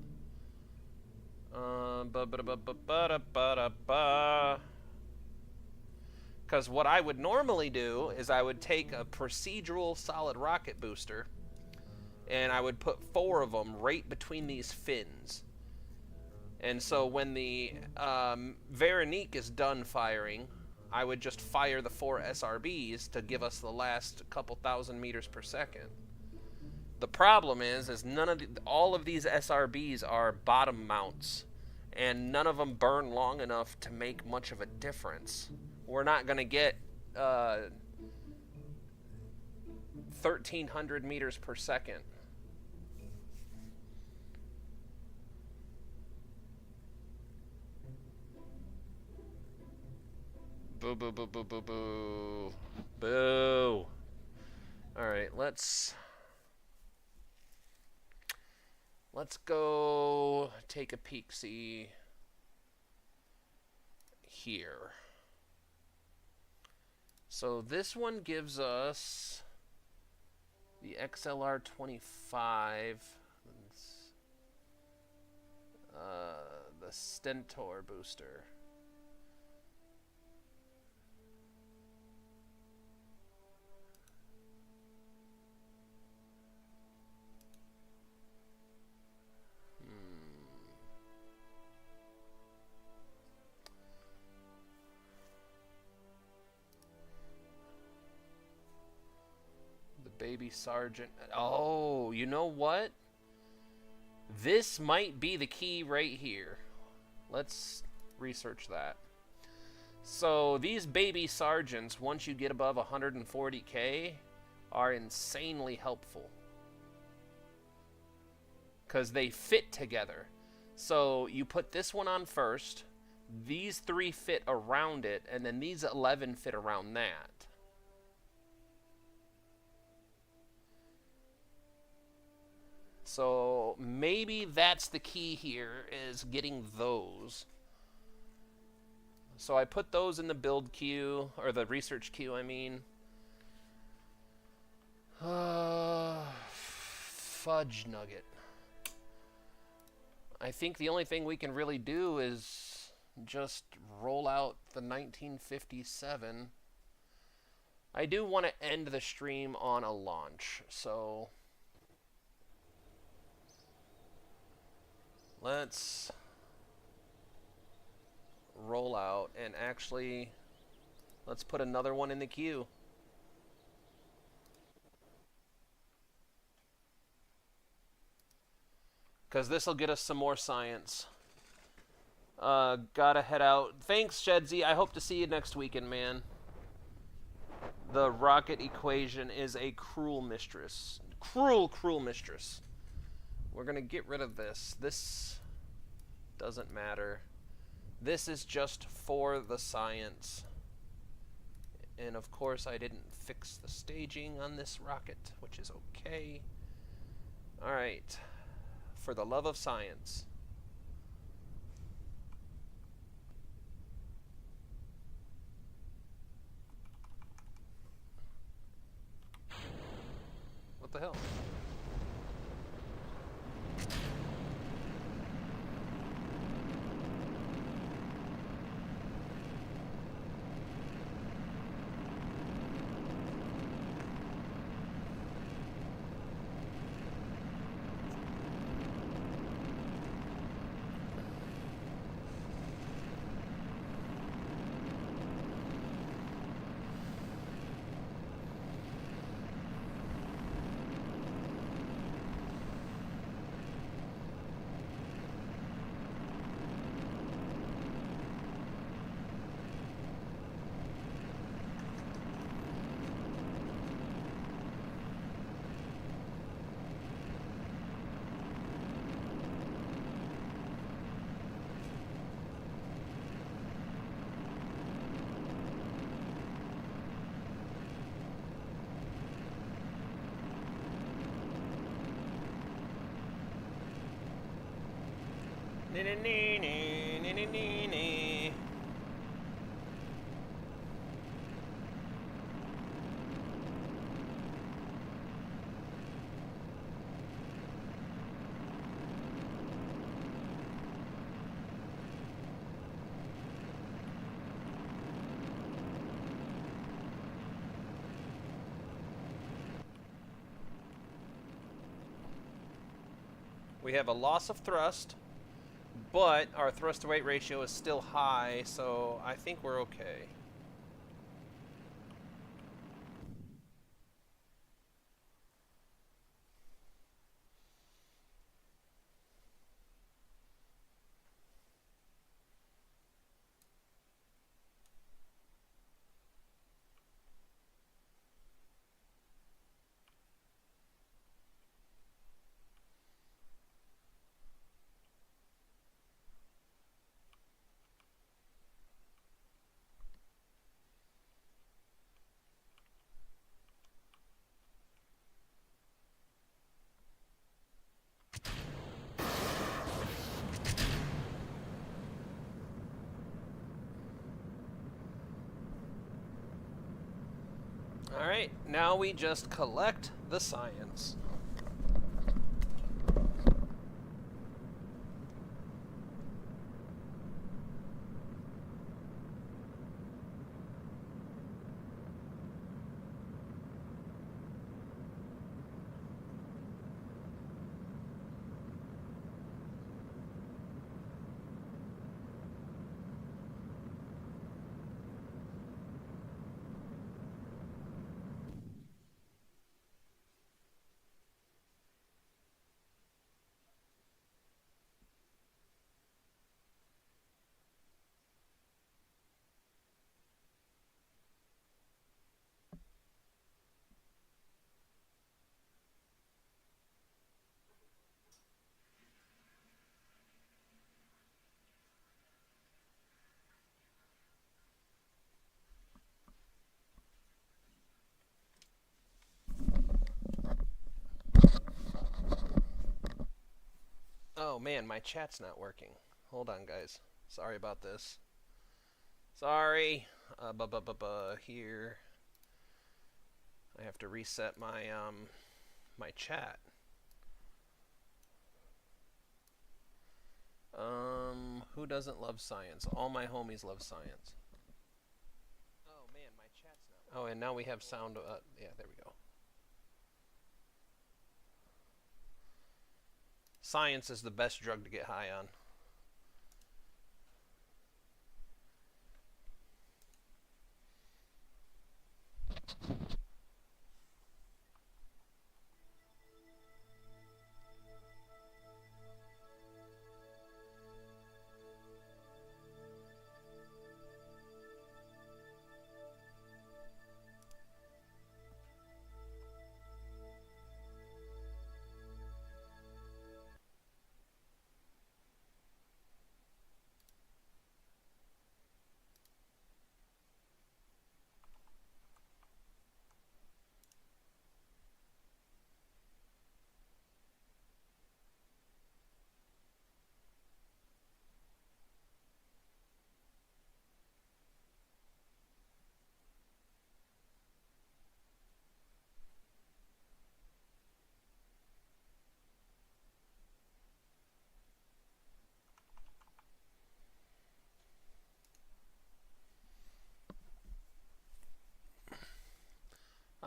Because what I would normally do is I would take a procedural solid rocket booster and I would put 4 of them right between these fins. And so when the Veronique is done firing, I would just fire the 4 SRBs to give us the last couple thousand meters per second. The problem is all of these SRBs are bottom mounts, and none of them burn long enough to make much of a difference. We're not going to get 1,300 meters per second. Boo, boo, boo, boo, boo, boo. Boo. Alright, let's go take a peek-see here. So this one gives us the XLR-25, the Stentor booster. Baby Sergeant. Oh, you know what? This might be the key right here. Let's research that. So these baby sergeants, once you get above 140K, are insanely helpful. Because they fit together. So you put this one on first, these 3 fit around it, and then these 11 fit around that. So maybe that's the key here, is getting those. So I put those in the build queue, or the research queue, I mean. Fudge nugget. I think the only thing we can really do is just roll out the 1957. I do want to end the stream on a launch, so let's rollout and actually let's put another one in the queue. Because this will get us some more science. Gotta head out. Thanks, Shedsy. I hope to see you next weekend, man. The rocket equation is a cruel mistress. Cruel, cruel mistress. We're gonna get rid of this. This doesn't matter. This is just for the science. And of course I didn't fix the staging on this rocket, which is okay. Alright. For the love of science. What the hell? We have a loss of thrust, but our thrust to weight ratio is still high, so I think we're okay. Alright, now we just collect the science. Oh man, my chat's not working. Hold on, guys. Sorry about this. Sorry. Here. I have to reset my my chat. Who doesn't love science? All my homies love science. Oh man, my chat's not working. Oh, and now we have sound. Yeah, there we go. Science is the best drug to get high on.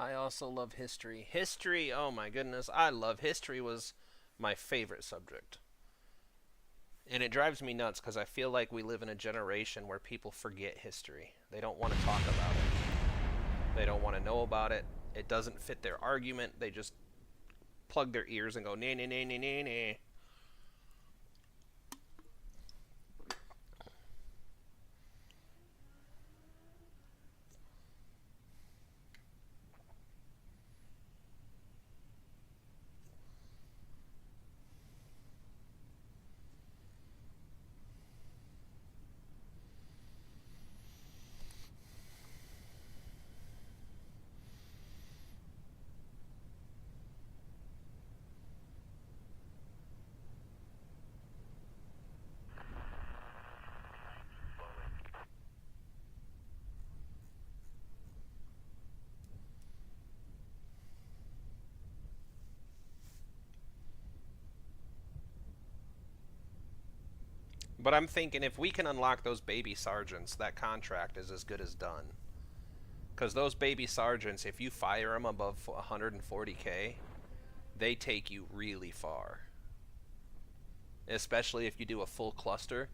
I also love history. History, oh my goodness, I love history. Was my favorite subject. And it drives me nuts because I feel like we live in a generation where people forget history. They don't want to talk about it. They don't want to know about it. It doesn't fit their argument. They just plug their ears and go, nah, nah, nah, nah, nah, nah. But I'm thinking if we can unlock those baby sergeants, that contract is as good as done. Because those baby sergeants, if you fire them above 140k, they take you really far. Especially if you do a full cluster.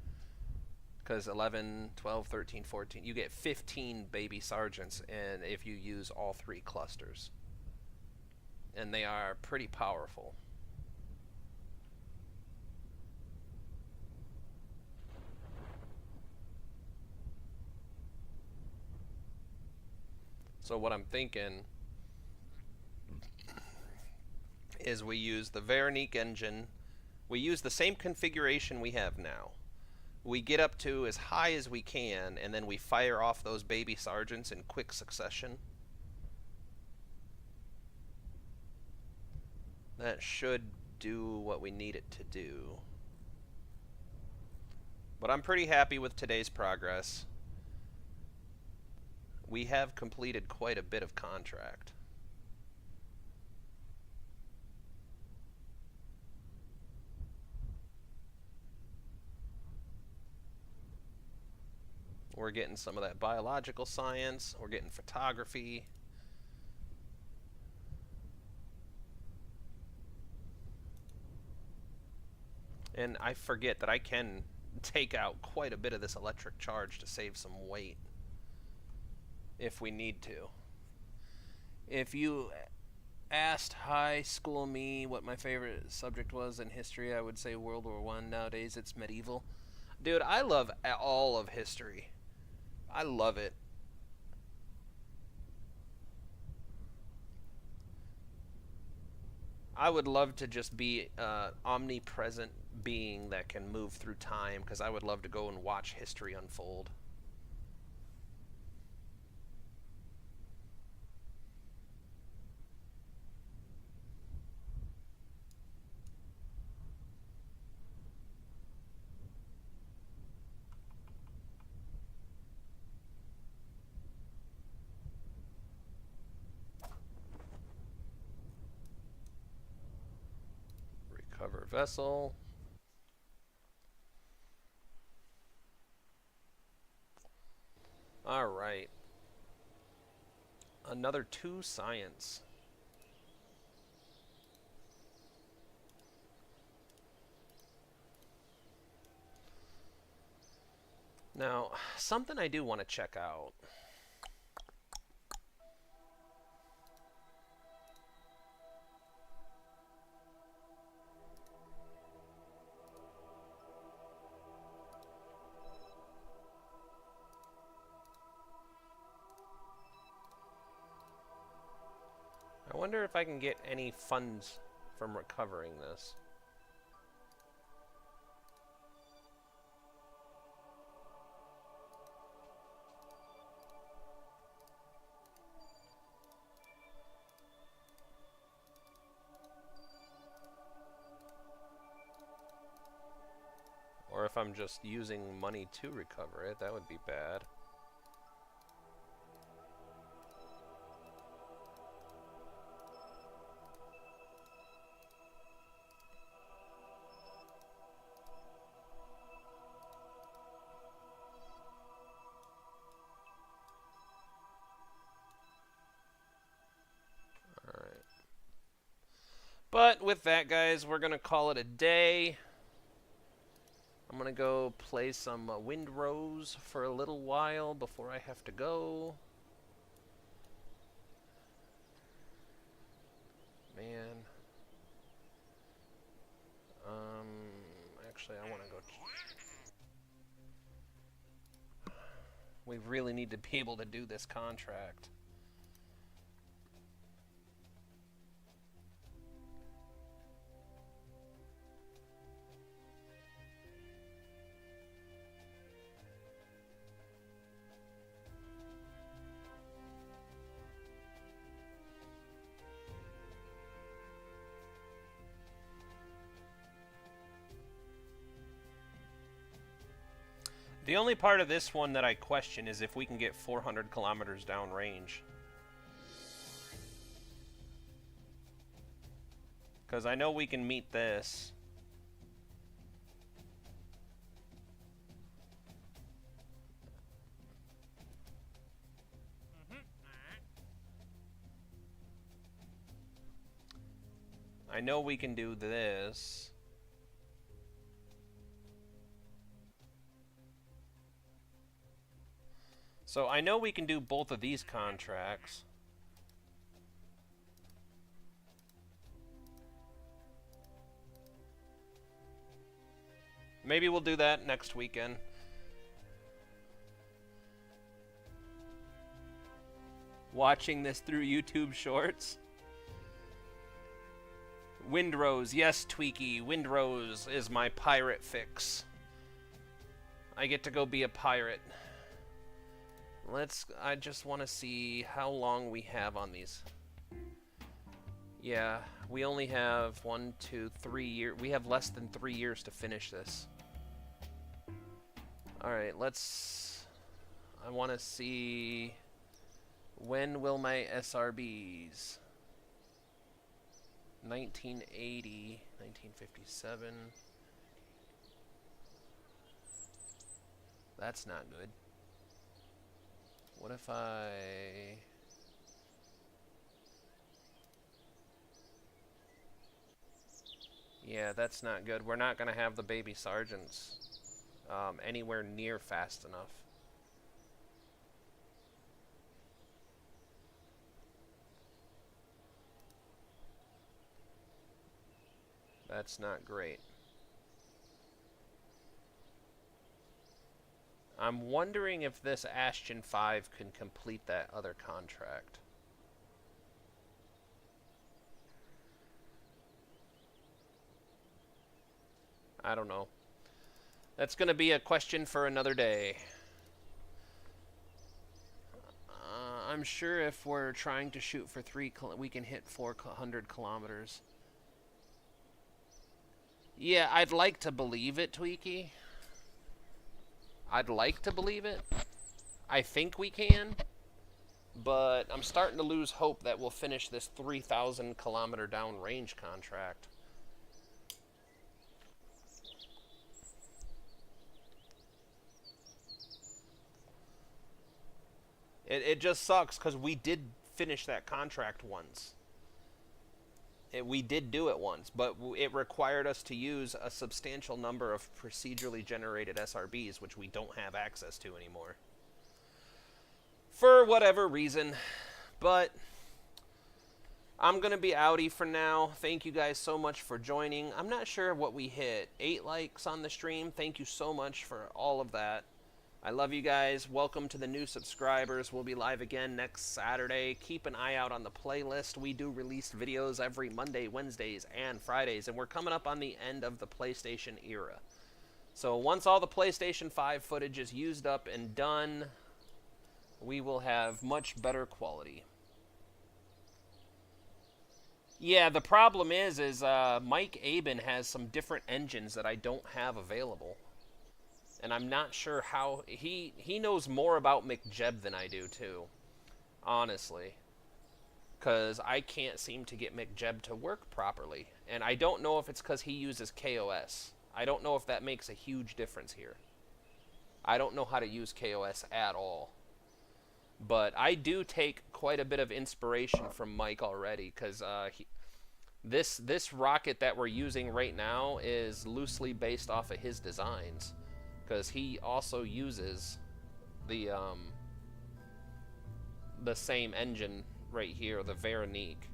Because 11, 12, 13, 14, you get 15 baby sergeants and if you use all 3 clusters. And they are pretty powerful. So what I'm thinking is we use the Veronique engine. We use the same configuration we have now. We get up to as high as we can, and then we fire off those baby sergeants in quick succession. That should do what we need it to do. But I'm pretty happy with today's progress. We have completed quite a bit of contract. We're getting some of that biological science. We're getting photography. And I forget that I can take out quite a bit of this electric charge to save some weight if we need to. If you asked high school me what my favorite subject was in history, I would say World War I. Nowadays it's medieval. Dude, I love all of history. I love it. I would love to just be an omnipresent being that can move through time, because I would love to go and watch history unfold. Recover vessel. All right. Another 2 science. Now, something I do want to check out. I wonder if I can get any funds from recovering this. Or if I'm just using money to recover it, that would be bad. But with that, guys, we're going to call it a day. I'm going to go play some Windrose for a little while before I have to go. Man. Actually, I want to go... We really need to be able to do this contract. The only part of this one that I question is if we can get 400 kilometers downrange. Because I know we can meet this. I know we can do this. So I know we can do both of these contracts. Maybe we'll do that next weekend. Watching this through YouTube Shorts. Windrose, yes, Tweaky. Windrose is my pirate fix. I get to go be a pirate. I just want to see how long we have on these. Yeah, we only have 1, 2, 3 years. We have less than 3 years to finish this. Alright, I want to see... When will my SRBs? 1980, 1957. That's not good. What if I... Yeah, that's not good. We're not going to have the baby sergeants anywhere near fast enough. That's not great. I'm wondering if this Ashton 5 can complete that other contract. I don't know. That's going to be a question for another day. I'm sure if we're trying to shoot for 3, we can hit 400 kilometers. Yeah, I'd like to believe it, Tweaky. I'd like to believe it. I think we can. But I'm starting to lose hope that we'll finish this 3,000 kilometer downrange contract. It just sucks because we did finish that contract once. We did do it once, but it required us to use a substantial number of procedurally generated SRBs, which we don't have access to anymore. For whatever reason. But I'm going to be outie for now. Thank you guys so much for joining. I'm not sure what we hit. 8 likes on the stream. Thank you so much for all of that. I love you guys. Welcome to the new subscribers. We'll be live again next Saturday. Keep an eye out on the playlist. We do release videos every Monday, Wednesdays, and Fridays, and we're coming up on the end of the PlayStation era. So once all the PlayStation 5 footage is used up and done, we will have much better quality. Yeah, the problem is Mike Aben has some different engines that I don't have available. And I'm not sure how... He knows more about McJeb than I do, too. Honestly. Because I can't seem to get McJeb to work properly. And I don't know if it's because he uses KOS. I don't know if that makes a huge difference here. I don't know how to use KOS at all. But I do take quite a bit of inspiration from Mike already. Because This rocket that we're using right now is loosely based off of his designs, because he also uses the same engine right here, the Veronique.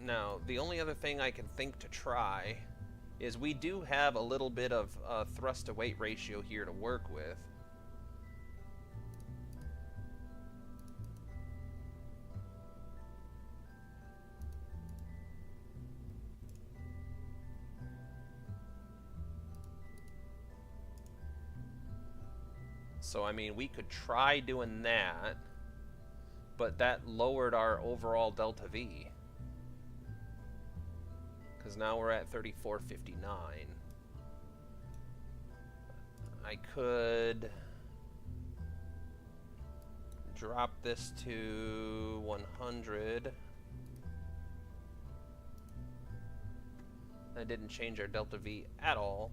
Now, the only other thing I can think to try is we do have a little bit of thrust to weight ratio here to work with. So, I mean, we could try doing that, but that lowered our overall delta V. Because now we're at 34.59. I could drop this to 100. That didn't change our delta V at all.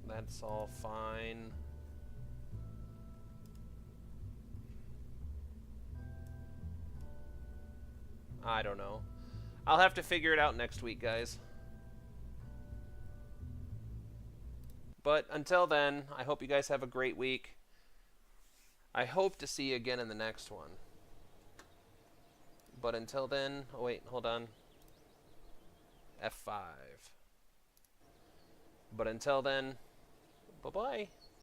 That's all fine. I don't know. I'll have to figure it out next week, guys. But until then, I hope you guys have a great week. I hope to see you again in the next one. But until then, oh wait, hold on. F5. But until then, bye-bye.